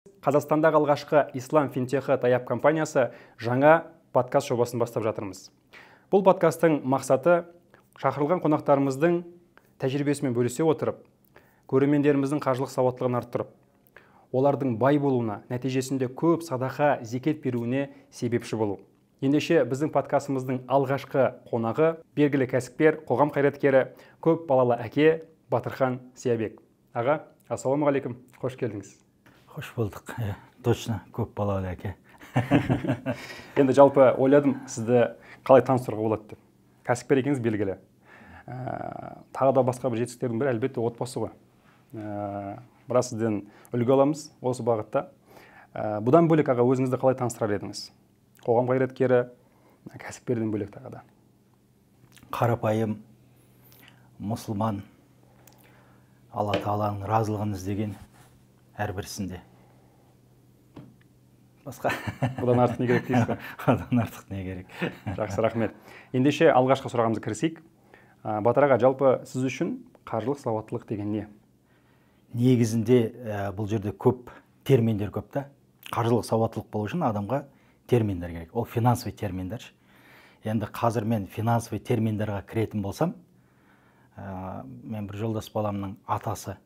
Қазақстандағы алғашқы ислам финтехі таяп компаниясы жаңа подкаст жобасын бастап жатырмыз. Бұл подкасттың мақсаты шақырылған қонақтарымыздың тәжірибесімен бөлісе отырып, көрермендеріміздің қаржылық сауаттылығын арттырып, олардың бай болуына, нәтижесінде көп садақа, зекет беруіне себепші болу. Ендеше біздің подкастымыздың алғашқы қонағы белгілі кәсіпкер, қоғам қайраткері, көп балалы әке Батырхан Сиябек. Аға, ассалаумағалейкум, қош келдіңіз. Қош болдық. Точно, көп балалы әке. Енді жалпы ойладым, сізді қалай таныстыруға болады деп. Кәсіпкер екеніңіз белгілі. Тағы да басқа бір жетістіктердің бірі әлбетте отбасы ғой. Біраз сізден үлгі аламыз осы бағытта. Бұдан бөлек аға өзіңізді қалай таныстырар едіңіз? Қоғам қайраткері, кәсіпкерден бөлек тағы да. Қарапайым, мұсылман, Алла Тағаланың разылығын іздеген әрбірсінде. Басқа. Бұдан артық не керек дейсіз бе? Бұдан артық не керек. Жақсы, рахмет. Ендеше алғашқы сұрағымызға кірісейік. Батыр аға, жалпы сіз үшін қаржылық сауаттылық деген не? Негізінде бұл жерде көп терминдер көп та. Қаржылық сауаттылық болу үшін адамға терминдер керек. Ол финансовый терминдер. Енді қазір мен финансовый терминдерға кіретін болсам, мен бір жолдас баламның атасы,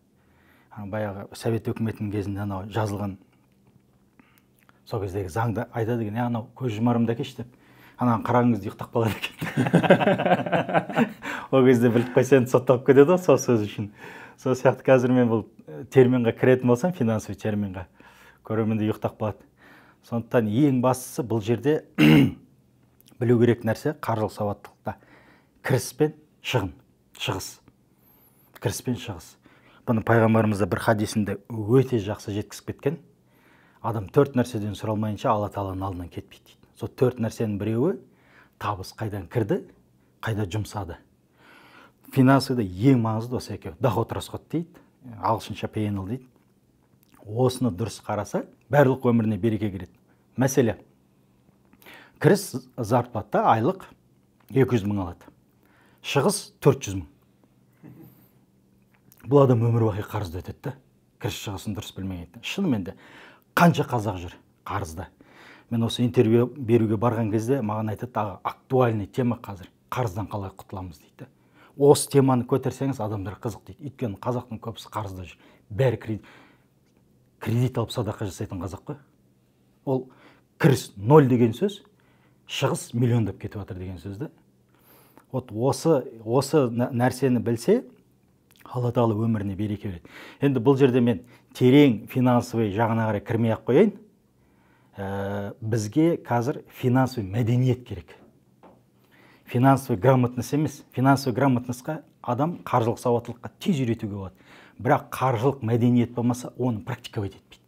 баяғы Совет өкіметінің кезінде жазылған сол кездегі заңды айтады екен, анау көз жұмарымда кеш деп, анаған қараңызды ұйықтап қалады екен. Ол кезде біліп қойсаң сотталып кетеді сол сөз үшін. Сол сияқты қазір мен бұл терминға кіретін болсам, финансовый терминға, көрерменде ұйықтап қалады. Сондықтан ең бастысы бұл жерде білу керек нәрсе қаржылық сауаттылықта кіріс пен шығыс. Кіріс пен шығыс. Бұны пайғамбарымыз бір хадисінде өте жақсы жеткізіп кеткен. Адам 4 нәрседен сұралмайынша Алла Тағаланың алдынан кетпейді дейді. Сол 4 нәрсенің біреуі табыс қайдан кірді, қайда жұмсады. Финансовыда ең маңызды осы екеуі. Доход расход дейді, ағылшынша P&L дейді. Осыны дұрыс қараса, барлық өміріне береке кіреді. Мәселе, кіріс зарплата айлық 200 мың алады. Шығыс 400 мың. Бұл адам өмір бақи қарызды өтеді. Кіріс шығысын дұрыс білмеген. Шынымен де қанша қазақ жүр қарызда. Мен осы интервью беруге барған кезде маған айтады, актуальный тема қазір. Қарыздан қалай құтыламыз дейді. Осы теманы көтерсеңіз адамдар қызық дейді. Өйткені қазақтың көбісі қарызда жүр. Бәрі кредит алып садақа жасайтын қазақ қой. Ол кіріс 0 деген сөз, шығыс миллиондап кетіп жатыр деген сөзді. Осы нәрсені білсе, Алла Тағала өміріне береке береді. Енді бұл жерде мен терең финансовый жағына қарай кірмей ақ қояйын. Бізге қазір финансовый мәдениет керек. Финансовый грамотность емес. Финансовый грамотностьқа адам қаржылық сауаттылыққа тез үйретуге болады. Бірақ қаржылық мәдениет болмаса, оны практиковать етпейді.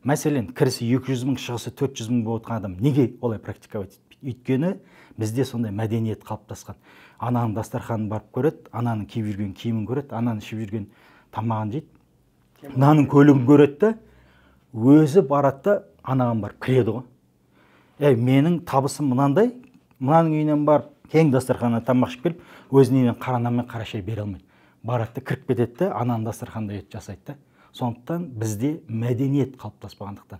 Мәселен, кірісі 200 мың, шығысы 400 мың болып отқан адам неге олай практиковать етпейді? Өйткені бізде сондай мәдениет қалыптасқан. Ананың дастарханын барып көреді, ананың киіп жүрген киімін көреді, ананың ішіп жүрген тамағын жейді. Ананың көлігін көреді, өзі барады, анаған барып кіреді ғой. Менің табысым мынандай, мынаның үйінен барып, кең дастарханына тамақ ішіп келіп, өзінің үйінен қара нан мен қара шай бере алмайды. Барады, кіріп кетеді, ананың дастарханында ет жасайды. Сондықтан бізде мәдениет қалыптаспағандықтан.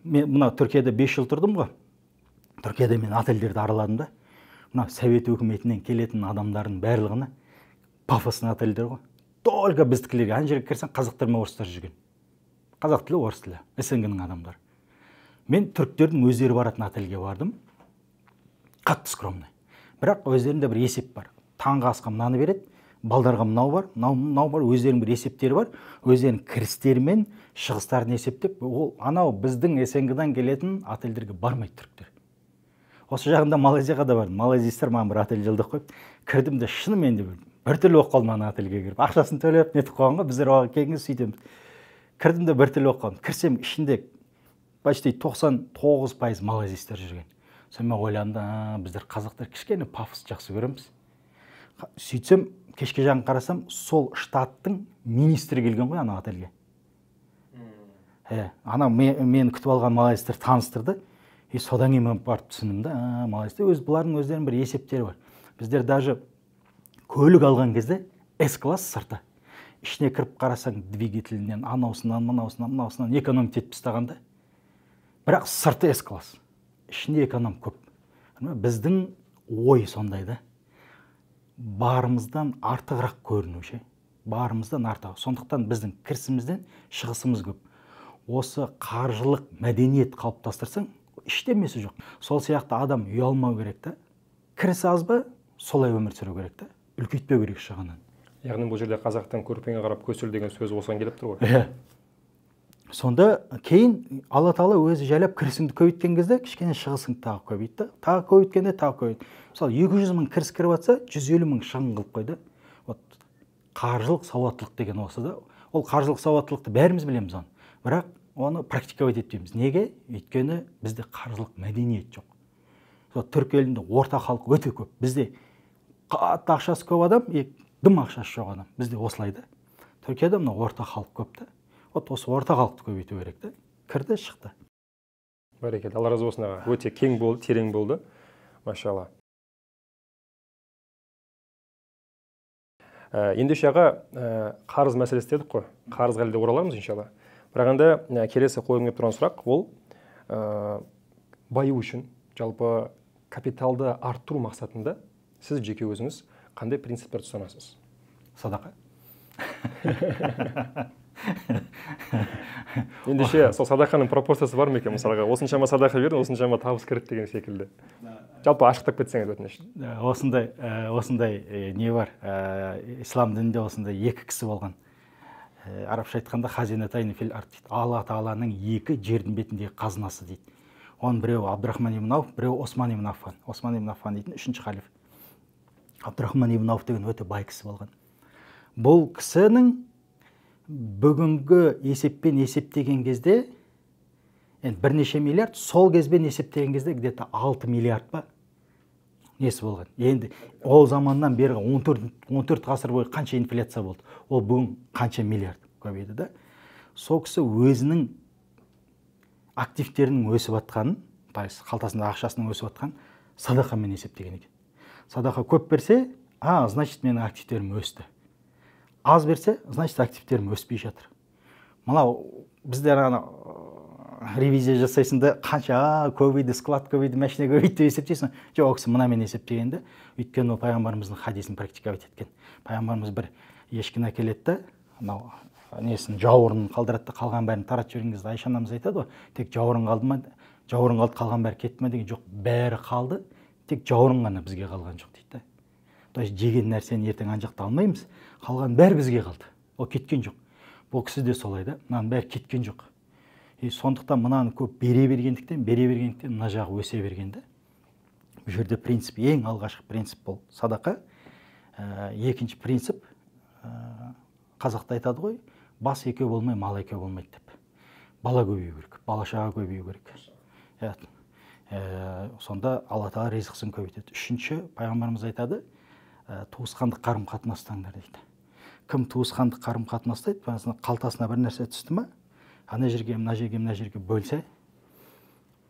Мен мына Түркияда 5 жыл тұрдым ғой. Түркияда мен отельдерді араладым да. Мына Совет өкіметінен келетін адамдардың барлығына пафосный отельдер ғой. Только біздікілерге ана жерге кірсең қазақтар мен орыстар жүрген. Қазақ тілі, орыс тілі, СНГ-ның адамдары. Мен түріктердің өздері баратын отельге бардым. Қатты скромный. Бірақ өздерінде бір есеп бар. Таңғы асқа мынаны береді. Балдарға мынау бар, өздерінің бір есептері бар, өздерінің кірістері мен шығыстарын есептеп, ол анау біздің СНГ-дан келетін отельдерге бармайды түріктер. Осы жағында Малайзияға да бардым. Малайзиялықтар маған бір отель жалдап қойып, кірдім де шынымен де бір түрлі болып қалдым ана отельге кіріп. Ақшасын төлеп нетіп қойған ғой, біздер оған келгенде сөйтеміз. Кірдім де бір түрлі болып қалдым. Кірсем ішінде почти 99% малайзиялықтар жүрген. Сонымен ойландым, біздер қазақтар кішкене пафос жақсы көреміз. Сөйтсем, кешке жағын қарасам, сол штаттың министрі келген ғой ана отельге. Ана мені күтіп алған малайзиялықтар таныстырды. Содан кейін мен барып түсіндім да, малайзиялықтар бұлардың өздерінің бір есептері бар. Біздер даже көлік алған кезде S-класс сырты. ішіне кіріп қарасаң двигателінен анаусынан мынаусынан экономить етіп тастаған да. Бірақ сырты эс класс, ішінде эконом көп. Біздің ой сондай да, барымыздан артығырақ көріну ше, барымыздан артық. Сондықтан біздің кірісімізден шығысымыз көп. Осы қаржылық мәдениет қалыптастырсаң, ештемесі жоқ. Сол сияқты адам ұялмау керек та, кірісі аз ба, солай өмір сүру керек та, үлкейтпеу керек шығынын. Яғни бұл жерде қазақтың көрпеңе қарап көсіл деген сөз осыған келіп тұр ғой. Сонда кейін Алла Тағала өзі жайлап кірісіңді көбейткен кезде кішкене шығысың тағы көбейтті. Тағы көбейткенде тағы көбейт. Мысалы 200 мың кіріс кіріп жатса, 150 мың шығын қылып қойды. Вот қаржылық сауаттылық деген осы да. Ол қаржылық сауаттылықты бәріміз білеміз оны. Бірақ оны практиковать етпейміз. Неге? Өйткені бізде қаржылық мәдениет жоқ. Түрік елінде орта халық өте көп. Бізде қатты ақшасы көп адам, дым ақшасы жоқ адам. Бізде осылай да. Түркияда мына орта халық көп та. Вот осы орта халықты көбейту керек та. Кірді, шықты. Бәрекелді. Алла разы болсын аға. Өте кең болды, терең болды. Машалла. Ендеше аға, қарыз мәселесі дедік қой. Қарызға әлде ораламыз иншалла. Бірақ енді келесі қойылып келіп тұрған сұрақ, ол баю үшін, жалпы капиталды арттыру мақсатында сіз жеке өзіңіз қандай принциптерді ұстанасыз? Садақа. Ендеше сол садақаның пропорциясы бар ма екен? Мысалға, осыншама садақа бердің, осыншама табыс кіреді деген секілді. Жалпы ашықтап кетсеңіз өтініш. Осындай не бар? Ислам дінінде осындай екі кісі болған. Арабша айтқанда хазинатайни фил ард дейді. Алла Тағаланың екі жердің бетіндегі қазынасы дейді. Оның біреуі Абдурахман ибн Ауф, біреуі Осман ибн Аффан. Осман ибн Аффан дейтін үшінші халиф. Абдурахман ибн Ауф деген өте бай кісі болған. Бұл кісінің бүгінгі есептеген кезде, бірнеше миллиард, сол кезбен есептеген кезде где-то 6 миллиард ба несі болған. Енді ол заманнан бері 14 ғасыр бойы қанша инфляция болды. Ол бүгін қанша миллиард көбейді да. Сол кісі өзінің активтерінің өсіп атқанын, қалтасында ақшасының өсіп атқанын садақамен есептеген екен. Садақа көп берсе, значит менің активтерім өсті. Аз берсе, значит активтерім өспей жатыр. Мынау біздер ревизия жасайсында қанша көбейді, склад көбейді, машина көбейді деп есептейсің. Жоқ, ол кісі мынамен есептегенде, өйткені ол пайғамбарымыздың хадисін практиковать еткен. Пайғамбарымыз бір ешкіні әкеледі, мынау несін жауырын қалдырады, қалған бәрін таратып жіберген кезде Айша анамыз айтады ғой, тек жауырын қалды ма, жауырын қалды, қалған бәрі кетті ме деген. Жоқ, бәрі қалды, тек жауырын ғана бізге қалған жоқ дейді. То есть жеген нәрсені ертең ана жақта алмаймыз, қалған бәрі бізге қалды. Ол кеткен жоқ. Бұл кісі де солай да, мынаның бәрі кеткен жоқ. Сондықтан мынаны көп бере бергендіктен мына жағы өсе бергенде. Бұл жерде принцип, ең алғашқы принцип бұл садақа. Екінші принцип, қазақта айтады ғой, бас екеу болмай, мал екеу болмайды деп. Бала көбею керек, бала шаға көбею керек. Сонда Алла Тағала ризықсын көбейтеді. Үшінші, пайғамбарымыз айтады, туысқандық қарым-қатынастаңдар дейді. Кім туысқандық қарым-қатынастайды, қалтасына бір нәрсе түсті ма, ана жерге, мына жерге бөлсе,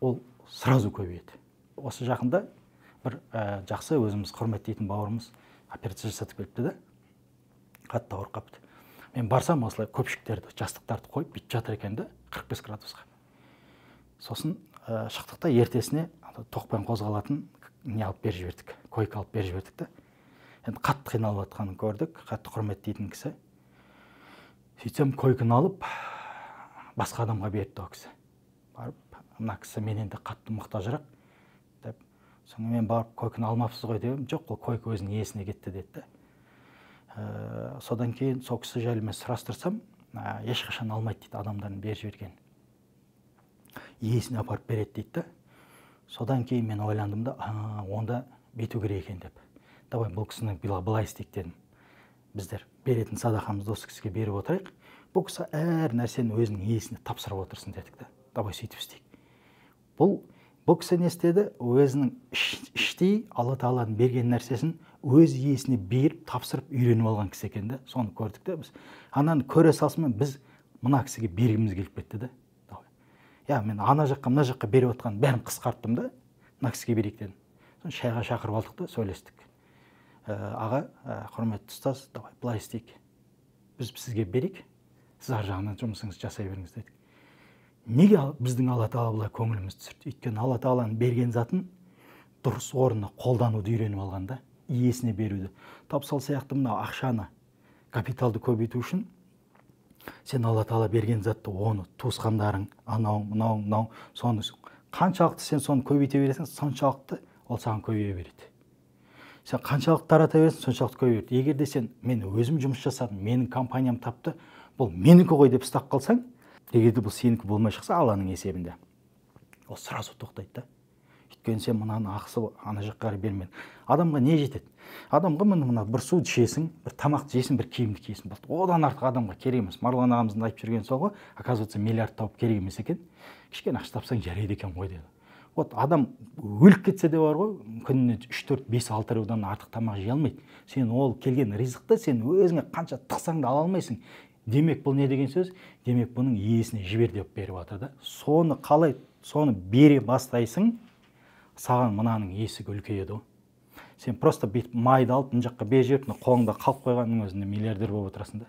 ол сразу көбейеді. Осы жақында бір жақсы өзіміз құрметтейтін бауырымыз операция жасатып келіпті да, қатты ауырып қапты. Мен барсам осылай көпшіктерді, жастықтарды қойып бүйтіп жатыр екен да, 45 градусқа. Сосын шықтықта ертесіне тоқпен қозғалатын не алып беріп жібердік, койка алып беріп жібердік та. Енді қатты қиналып жатқанын көрдік, қатты құрметтейтін кісі. Сөйтсем койканы алып басқа адамға беріпті ол кісі. Барып, мына кісі менен де қатты мұқтажырақ деп, соңы мен барып койканы алмапсыз ғой дедім. Жоқ, ол койка өзінің иесіне кетті деді. Содан кейін сол кісі жайлы мен сұрастырсам, ешқашан алмайды дейді, адамдардың беріп жіберген. Иесіне апарып береді дейді. Содан кейін мен ойландым да, онда бүйту керек екен деп. Давай бұл кісіні былай істейік дедім. Біздер беретін садақамызды осы кісіге беріп отырайық. Бұл кісі әр нәрсені өзінің иесіне тапсырып отырсын дедік та. Давай сөйтіп істейік. Бұл кісі не істеді? Өзінің іштей Алла Тағаланың берген нәрсесін өз иесіне беріп, тапсырып үйреніп алған кісі екен де. Соны көрдік та біз. Ананы көре салысымен біз мына кісіге бергіміз келіп кетті де. Мен ана жаққа, мына жаққа беріп отқан бәрін қысқарттым да, мына кісіге берейік дедім. Шайға шақырып алдық та сөйлестік. Аға, құрметті ұстаз, давай былай істейік. біз сізге берейік, сіз ар жағынан жұмысыңызды жасай беріңіз дедік. Неге біздің Алла Тағала бұлай көңілімізді түсірді? Өйткені Алла Тағаланың берген затын дұрыс орнына қолдануды үйреніп алғанда, иесіне беруді. Тап сол сияқты мына ақшаны, капиталды көбейту үшін сен Алла Тағала берген затты, оны туысқандарың, анау, мынау, соны қаншалықты сен соны көбейте бересің, соншалықты ол саған көбейе береді. Сен қаншалықты тарата бересің, соншалықты көбейе береді. Егер де сен, мен өзім жұмыс жасадым, менің компаниям тапты, бұл менікі ғой деп ұстап қалсаң, егер де бұл сенікі болмай шықса, Алланың есебінде, ол сразу тоқтайды да. Өйткені сен мынаны ақысы ана жаққа бермедің. Адамға не жетеді? Адамға мына бір суды ішесің, бір тамақты жейсің, бір киімді киесің болды. Одан артық адамға керек емес. Марғұлан ағамыздың айтып жүрген сол ғой, оказывается, миллиард тауып керек емес екен. Кішкене ақша тапсаң жарайды екен ғой деді. Вот адам өліп кетсе де бар ғой, күніне 3, 4, 5, 6 раудан артық тамақ жей алмайды. Сен ол келген ризықты сен өзіңе қанша тықсаң да ала алмайсың. Демек бұл не деген сөз? Демек бұның иесіне жібер деп беріп жатыр да. Соны қалай, соны бере бастайсың, саған мынаның есігі үлкейеді ғой. Сен просто бүйтіп майды алып, мына жаққа беріп жіберіп, қолыңда қалып қойғанның өзінде миллиардер болып отырасың да.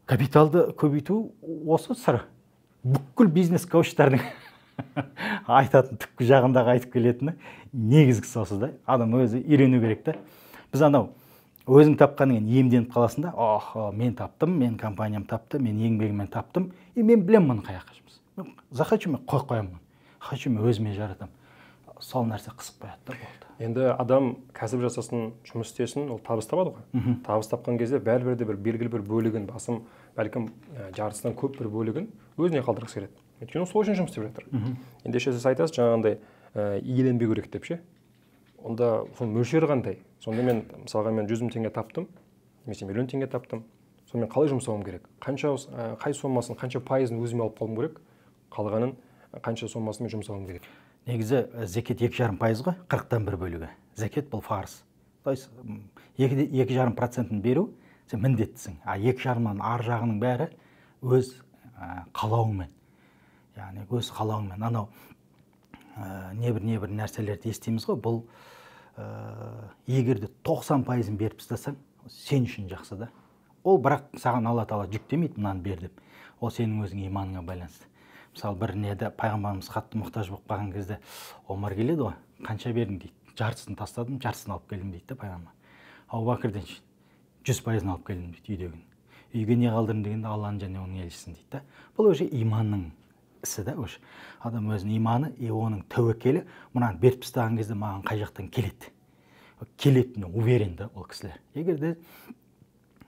Капиталды көбейту осы сыры. Бүкіл бизнес коучтардың айтатын түпкі жағындағы айтып келетіні негізгісі осы да. Адам өзі үйрену керек та. Біз анау өзің тапқаннан иемденіп қаласың да. Мен таптым, мен компаниям тапты, мен еңбегіммен таптым. Мен білем мұны қай жаққа жұмыс. Захочу мен қойып қоямын. Хочу мен өзіме жаратамын. Сол нәрсе қысып қояды да болды. Енді адам кәсіп жасасын, жұмыс істесін, ол табыс табады ғой. Табыс тапқан кезде бәрібір де бір белгілі бір бөлігін, басым бәлкім жартысынан көп бір бөлігін өзіне қалдырғысы келеді. Өйткені сол үшін жұмыс істеп жатыр. Ендеше сіз айтасыз жаңағындай иеленбеу керек деп ше. Онда соның мөлшері қандай? Сонда мен мысалға мен 100 мың теңге таптым, немесе миллион теңге таптым. Сонымен қалай жұмсауым керек? Қай сомасын, қанша пайызын өзіме алып қалуым керек? Қалғанын қанша сомасын мен жұмсауым керек? Негізі зекет 2,5% ғой, 40-тан 1 бөлігі. Зекет бұл фарыз. То есть 2,5% беру сен міндеттісің. 2,5-нан ар жағының бәрі өз қалауыңмен. Яғни өз қалауыңмен. Анау небір нәрселерді естиміз ғой, бұл егерде 90%-ын беріп тастасаң, сен үшін жақсы да. Ол бірақ саған Алла Тағала жүктемейді мынаны бер деп. Ол сенің өзің иманыңа байланысты. Мысалы бір неде пайғамбарымыз қатты мұқтаж болып қалған кезде Омар келеді ғой, қанша бердің дейді. Жартысын тастадым, жартысын алып келдім дейді да пайғамбар. Абу Бәкірден 100%-ын алып келдім дейді үйдегін. Үйге не қалдырдым дегенде Алланың және оның елшісін дейді да. Бұл уже иманның ісі да уже. Адам өзінің иманы, оның тәуекелі мынаны беріп тастаған кезде маған қай жақтан келеді. Келетініне уверен да ол кісілер. Егер де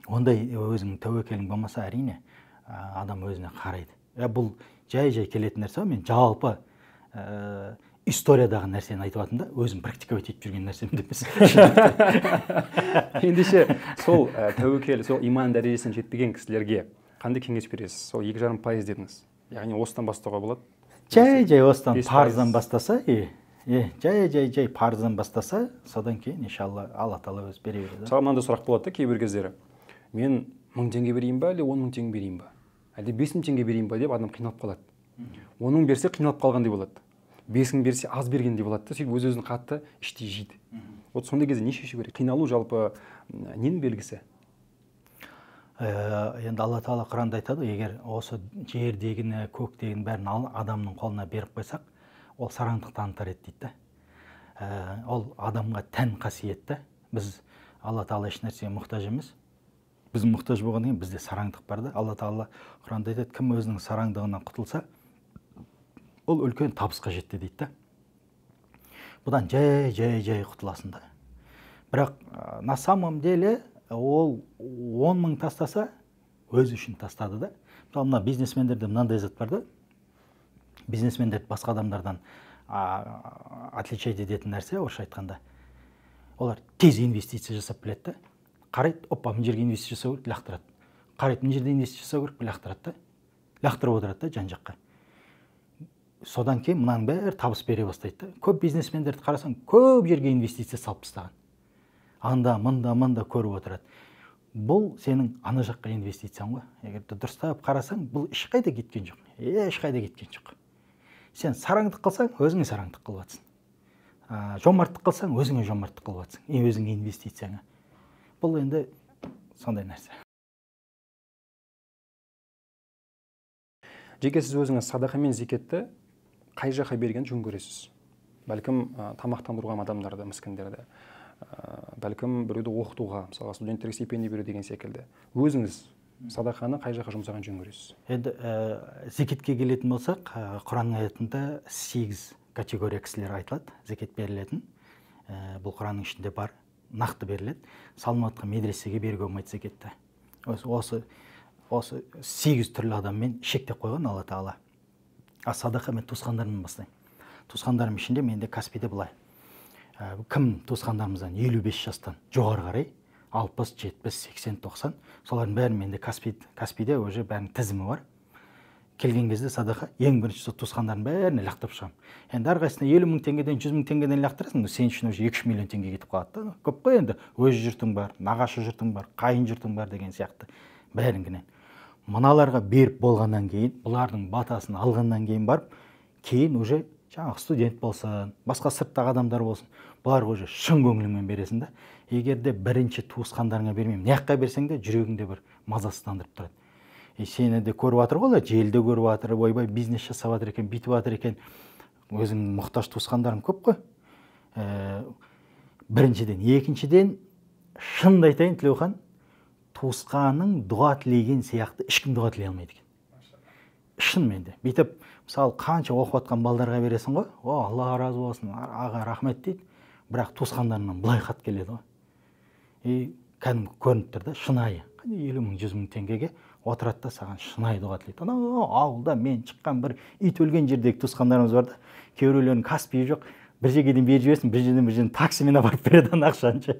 ондай өзінің тәуекелің болмаса, әрине адам өзіне қарайды. Бұл жай келетін нәрсе, мен жалпы историядағы нәрсені айтып жатырмын да, өзім практиковать етіп жүрген нәрсем емес. Ендеше сол тәуекел, сол иман дәрежесіне жетпеген кісілерге қандай кеңес бересіз? Сол 2,5% дедіңіз. Яғни осыдан бастауға болады? Жай осыдан парыздан бастаса, жай парыздан бастаса, содан кейін иншалла Алла Тағала өзі бере береді. Мысалы мынандай сұрақ болады да кейбір кездері. Мен 1000 теңге берейін ба, әлде 10 000 теңге берейін ба? Әлде 5000 теңге берейін ба деп адам қиналып қалады. 10 берсе қиналып қалғандай болады. 5000 берсе аз бергендей болады да, сөйтіп өз-өзін қатты іштей жейді. Вот сондай кезде не шешу керек? Қиналу жалпы ненің белгісі? Енді Алла Тағала Құранда айтады, егер осы жердегіні, көктегінің бәрін адамның қолына беріп қойсақ, ол сараңдық танытар еді дейді. Ол адамға тән қасиетті. Біз Алла Тағала еш нәрсеге мұқтаж емес. Біз мұқтаж болғаннан кейін бізде сараңдық бар да. Алла Тағала Құранда айтады, кім өзінің сараңдығынан құтылса, ол үлкен табысқа жетті дейді. Бұдан жай құтыласың да. Бірақ на самом деле ол 10 000 тастаса, өзі үшін тастады да. Мына бизнесмендерде мынандай зат бар да. Бизнесмендерді басқа адамдардан отличать ететін нәрсе, орысша айтқанда. Олар тез инвестиция жасап біледі да. Қарайды, опа, мына жерге инвестиция жасау керек, лақтырады. Қарайды, мына жерде инвестиция жасау керек, лақтырады да. Лақтырып отырады да жан-жаққа. Содан кейін мынаның бәрі табыс бере бастайды да. Көп бизнесмендерді қарасаң, көп жерге инвестиция салып тастаған. Анда, мында көріп отырады. Бұл сенің ана жаққа инвестицияң ғой. Егер дұрыстап қарасаң, бұл ешқайда кеткен жоқ. Ешқайда кеткен жоқ. Сен сараңдық қылсаң, өзіңе сараңдық қылып жатсың. Жомарттық қылсаң, өзіңе жомарттық қылып жатсың. Өзіңе инвестицияңа. Бұл енді сондай нәрсе. жеке сіз өзіңіз садақа мен зекетті қай жаққа бергенді жөн көресіз? Бәлкім тамақтандыруға адамдарды, міскіндерді, бәлкім біреуді оқытуға, мысалы студенттерге стипендия беру деген секілді. Өзіңіз садақаны қай жаққа жұмсаған жөн көресіз? Енді зекетке келетін болсақ, Құран аятында 8 категория кісілер айтылады, зекет берілетін. Бұл Құранның ішінде бар, нақты беріледі. Саламатқа медресеге беруге болмайды зекетті. Осы 8 түрлі адаммен шектеп қойған Алла Тағала. Садақа мен туысқандарымнан бастаймын. Туысқандарым ішінде менде Каспиде былай. Кім туысқандарымыздан 55 жастан жоғары қарай, 60, 70, 80, 90, солардың бәрін менде Каспиде уже бәрінің тізімі бар. Келген кезде садақа ең бірінші туысқандардың бәріне лақтырып шығамын. Енді әрқайсысына 50 мың теңгеден, 100 мың теңгеден лақтырасың, сен үшін уже 2 миллион теңге кетіп қалады. Көп қой енді, өз жұртың бар, нағашы жұртың бар, қайын жұртың бар деген сияқты бәрінгінен. Мыналарға беріп болғаннан кейін, бұлардың батасын алғаннан кейін барып, кейін уже жаңағы студент болсын, басқа сырттағы адамдар болсын, бұларға уже шын көңіліңмен бересің да. Егер де бірінші туысқандарыңа бермеймін, не жаққа берсең де жүрегіңде бір мазасыздандырып тұрады. Сені де көріп жатыр ғой, желді көріп жатыр, ойбай бизнес жасап жатыр екен, бүйтіп жатыр екен. Өзің мұқтаж туысқандарың көп қой. Біріншіден, екіншіден, шынымды айтайын Тілеухан, туысқаның дұға тілеген сияқты ешкім дұға тілей алмайды екен. Шынымен де. Бүйтіп, мысалы, қанша оқып жатқан балдарға бересің ғой, о, Алла разы болсын, аға рахмет дейді. Бірақ туысқандарынан былай хат келеді ғой. Кәдімгі көрініп тұр да, шынайы. 50 мың, 100 мың теңгеге отырады да саған шынайы дұға тілейді. Ауылда мен шыққан бір ит өлген жердегі туысқандарымыз бар да, кейбіреулерінің каспиі жоқ, бір жерге дейін беріп жіберсін, бір жерден таксимен апарып береді ақшаны.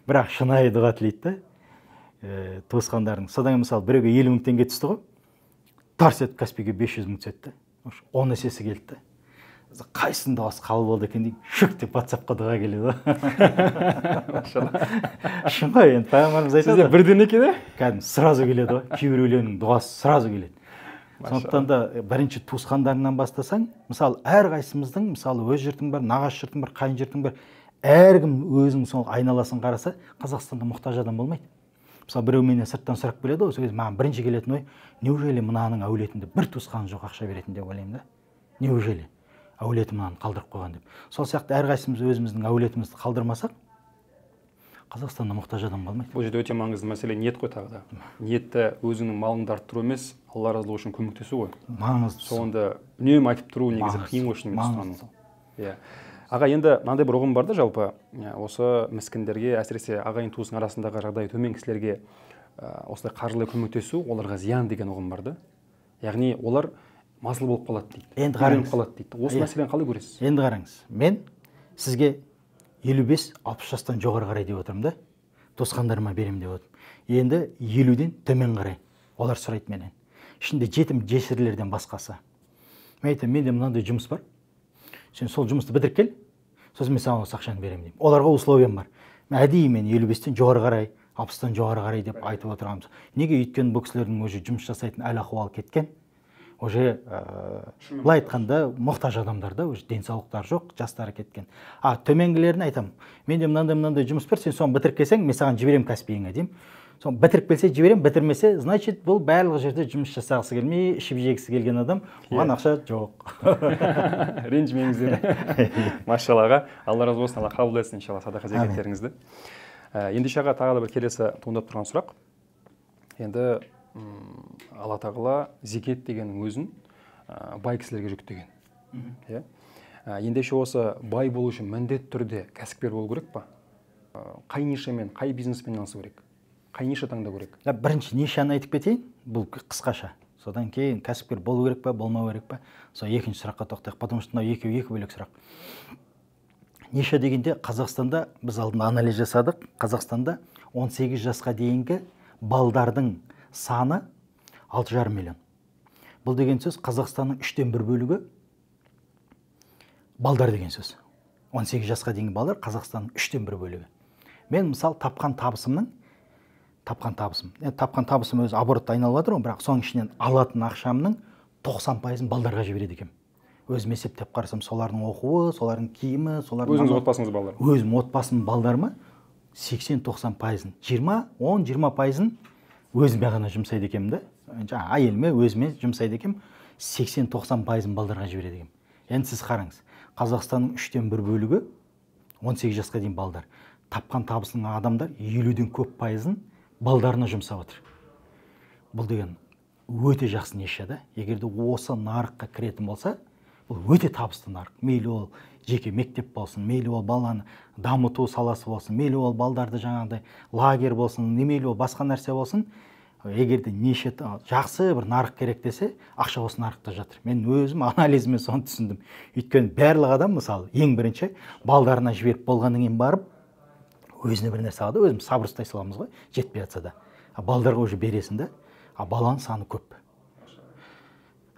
Бірақ шынайы дұға тілейді да туысқандарың. Содан мысалы біреуге 50 мың теңге түсті ғой, тарс етіп каспиге 500 мың түседі. 10 есесі келді. Қайсың дұғасы қабыл болды екен дейін, шүк деп WhatsApp-қа дұға келеді. Шын ғой, енді пайғамбарымыз айтады. Сізде бірден екен, кәдімгі сразу келеді ғой. Кейбіреулерінің дұғасы сразу келеді. Сондықтан да бірінші туысқандарыңнан бастасаң, мысалы әрқайсымыздың, мысалы өз жұртың бар, нағашы жұртың бар, қайын жұртың бар, әркім өзінің сол айналасын қараса, Қазақстанда мұқтаж адам болмайды. Мысалы біреу менен сырттан сұрақ келеді ғой, сол кезде маған бірінші келетін ой, неужели мынаның әулетінде бір туысқаны жоқ ақша беретін деп ойлаймын да. Неужели? Әулеті мынаны қалдырып қойған деп. Сол сияқты әрқайсымыз өзіміздің әулетімізді қалдырмасақ, Қазақстанда мұқтаж адам қалмайды. Бұл жерде өте маңызды мәселе ниет қой тағы да. Ниетті өзіңнің малыңды арттыру емес, Алла разылығы үшін көмектесу ғой. Маңызды. Соңында үнемі айтып тұру негізі қиын ғой шынымен ұстану. Иә. Аға, енді мынандай бір ұғым бар да жалпы, осы міскіндерге, әсіресе ағайын туыстың арасындағы жағдайы төмен кісілерге осылай қаржылай көмектесу, оларға зиян деген ұғым бар да. Яғни олар масыл болып қалады дейді. Енді қараңыз. Осы мәселені қалай көресіз? Енді қараңыз. Мен сізге 55-60 жастан жоғары қарай деп отырмын да. Туысқандарыма берем деп отырмын. Енді 50-ден төмен қарай. Олар сұрайды менен. Ішінде жетім жесірлерден басқасы. Мен айтамын, менде мынандай жұмыс бар. Сен сол жұмысты бітіріп кел. Сосын мен саған осы ақшаны беремін деймін. Оларға условиям бар. Мен әдейі 55-тен жоғары қарай, 60-тан жоғары қарай деп айтып отырамыз. Неге? Өйткені бұл кісілердің уже жұмыс жасайтын әл ахуалы кеткен. Уже былай айтқанда мұқтаж адамдарда уже денсаулықтары жоқ, жастары кеткен. Төменгілеріне айтамын. Менде мынандай жұмыс бар, сен соны бітіріп келсең, мен саған жіберем каспиіңе деймін. Соны бітіріп келсе жіберем, бітірмесе, значит, бұл барлық жерде жұмыс жасағысы келмей, ішіп жегісі келген адам, оған ақша жоқ. Ренжімеңіздер. Машаллаға, Алла разы болсын, Алла қабыл етсін иншалла садақа зекеттеріңізді. Ендеше аға, тағы да бір келесі туындап тұрған сұрақ. Енді Алла тағала зекет дегеннің өзін бай кісілерге жүктеген. Ендеше осы бай болу үшін міндетті түрде кәсіпкер болу керек па? Қай нишамен, қай бизнеспен айналысу керек? Қай ниша таңдау керек? Бірінші нишаны айтып кетейін, бұл қысқаша. Содан кейін кәсіпкер болу керек па, болмау керек па? Сол екінші сұраққа тоқтайық, потому что мынау екі бөлек сұрақ. Ниша дегенде Қазақстанда біз алдында анализ жасадық. Қазақстанда 18 жасқа дейінгі балдардың саны 6,5 миллион. Бұл деген сөз Қазақстанның 3-тен 1 бөлігі балдар деген сөз. 18 жасқа дейінгі балдар Қазақстанның 3-тен 1 бөлігі. Мен мысалы тапқан табысым өзі оборотта айналып жатыр, бірақ соның ішінен алатын ақшамның 90%-ын балдарға жібереді екенмін. Өзім есептеп қарасам, солардың оқуы, солардың киімі, өзіңіз отбасыңыз балдар. Өзім отбасым балдарыма 80-90%-ын, 10-20%-ын өзіме ғана жұмсайды екенмін да. жаңа әйеліме өзіме жұмсайды екенмін, 80-90% балдарға жібереді екенмін. Енді сіз қараңыз, Қазақстанның 1/3 бөлігі 18 жасқа дейін балдар. Тапқан табысының адамдар 50-ден көп пайызын балдарына жұмсап отыр. Бұл деген өте жақсы ниша да. Егерде осы нарыққа кіретін болса, бұл өте табысты нарық. Мейлі ол жеке мектеп болсын, мейлі ол баланы дамыту саласы болсын, мейлі ол балдарды жаңағыдай лагерь болсын, мейлі ол басқа нәрсе болсын, егерде неше жақсы бір нарық керек десе, ақша осы нарықта жатыр. Мен өзім анализімен соны түсіндім. Өйткені барлық адам мысалы ең бірінші балдарына жіберіп болғаннан кейін барып өзіне бір нәрсе алады, өзіміз сабыр ұстай саламыз ғой, жетпей жатса да. Балдарға уже бересің да, баланың саны көп.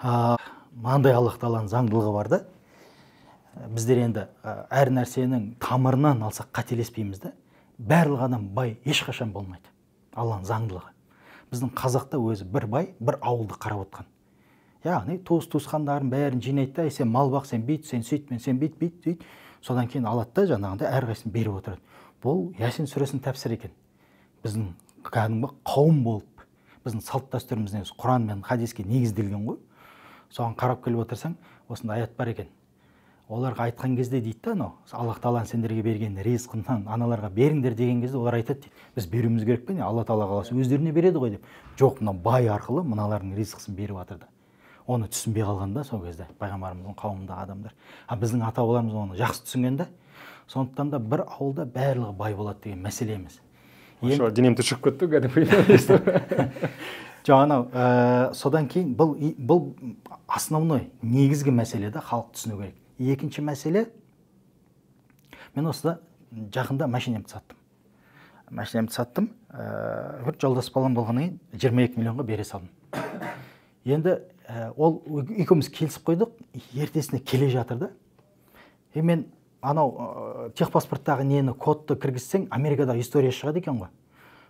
Мынандай Аллах тағаланың заңдылығы бар да. Біздер енді әр нәрсенің тамырынан алсақ қателеспейміз да. Барлық адам бай ешқашан болмайды. Алланың заңдылығы. Біздің қазақта өзі бір бай, бір ауылды қарап отқан. Яғни туысқандарын бәрін жинайды да, сен мал бақ, сен бүйт, сен сөйт, сен бүйт, сөйт. Содан кейін алады да жаңағыдай әрқайсысын беріп отырады. Бұл Ясин сүресінің тәпсірі екен. Біздің кәдімгі қауым болып, біздің салт дәстүріміз Құран мен хадиске негізделген ғой. Соған қарап келіп отырсаң, осындай аят бар екен. Оларға айтқан кезде дейді да, Аллах тағаланың сендерге берген ризқынан аналарға беріңдер деген кезде олар айтады дейді. Біз беруіміз керек пе? Алла тағала қаласа өздеріне береді ғой деп. Жоқ, мына бай арқылы мыналардың ризқысын беріп жатыр да. Оны түсінбей қалғанда сол кезде пайғамбарымыздың қауымындағы адамдар. Біздің ата-бабаларымыз оны жақсы түсінген да. Сондықтан да бір ауылда барлығы бай болады деген мәселе емес. Денем түршігіп кетті кәдімгі. Жаңа содан кейін бұл основной негізгі мәселе де халық түсіну керек. Екінші мәселе, мен осыда жақында машинемді саттым. Бір жолдас балам болғаннан кейін 22 миллионға бере салдым. Енді ол екеуміз келісіп қойдық, ертесіне келе жатыр да. Мен анау техпаспорттағы нені кодты кіргізсең, Америкада история шығады екен ғой.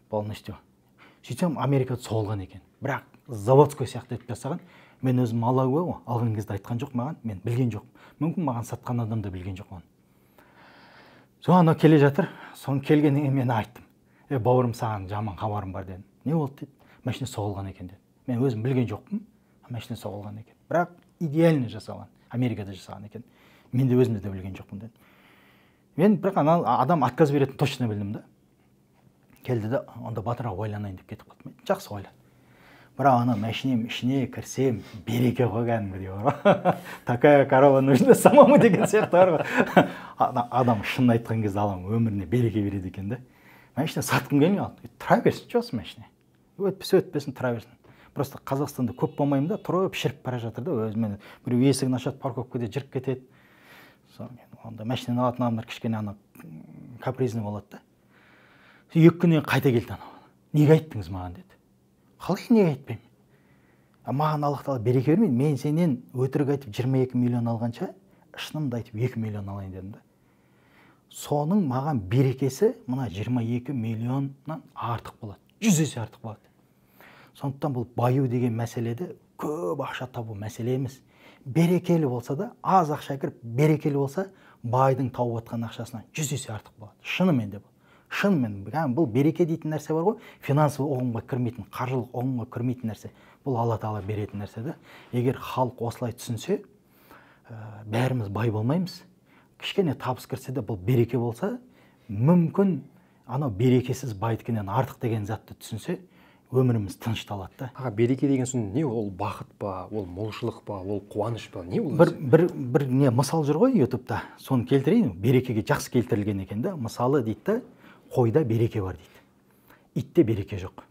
Полностью. Сөйтсем, Америкада соғылған екен. Бірақ заводской сияқты етіп жасаған. Мен өзім Малауи ғой, алған кезде айтқан жоқ маған, мен білген жоқ. Мүмкін маған сатқан адам да білген жоқ оны. Соны келе жатыр, соны келгеннен кейін мен айттым. Бауырым, саған жаман хабарым бар дедім. Не болды дейді? Машина соғылған екен деді. Мен өзім білген жоқпын, машина соғылған екен. Бірақ идеально жасалған, Америкада жасалған екен. Мен де өзімді де білген жоқпын деді. Мен бірақ адам отказ беретін точно білдім да. Келді да, онда батырақ ойланайын деп кетіп қалдым. Жақсы ойлады. Бірақ машинем ішіне кірсем, береке ғой кәдімгідей бар. Такая корова нужна самому деген сияқты бар ғой. Адам шынын айтқан кезде алам өміріне береке береді екен да. Машина сатқым келмей, тұра берсін, жоқсы машина. Өтпесін, тұра берсін. Просто Қазақстанда көп болмаймын да, тұрып шіріп бара жатыр да, өзімен біреу есігін ашады, парковкада жүріп кетеді. Онда машинаны алатын адамдар кішкене капризный болады да. 2 күннен қайта келді анау. Неге айттыңыз маған деді. Қалай неге айтпаймын? Маған Аллах тағала береке бермейді. Мен сенен өтірік айтып 22 миллион алғанша, шынымды айтып 2 миллион алайын дедім да. Соның маған берекесі мына 22 миллионнан артық болады. 100 есе артық болады. Сондықтан бұл баю деген мәселеде көп ақша табу мәселе емес. Берекелі болса да, аз ақша кіріп, берекелі болса, байдың тауып атқан ақшасынан 100 есе артық болады. Шынымен де бұл. Шынымен, бұл береке дейтін нәрсе бар ғой, финансовый ұғымға кірмейтін, қаржылық ұғымға кірмейтін нәрсе. Бұл Алла тағала беретін нәрсе да. Егер халық осылай түсінсе, бәріміз бай болмаймыз. Кішкене табыс кірсе де бұл береке болса, мүмкін анау берекесіз байдікінен артық деген затты түсінсе, өміріміз тынышталады да. Береке деген соң не ол бақыт па, ол молшылық па, ол қуаныш па, не ол? Бір не мысал жүр ғой YouTube'да, соны келтірейін. Берекеге жақсы келтірілген екен да. Мысалы дейді да, қойда береке бар дейді. Итте береке жоқ.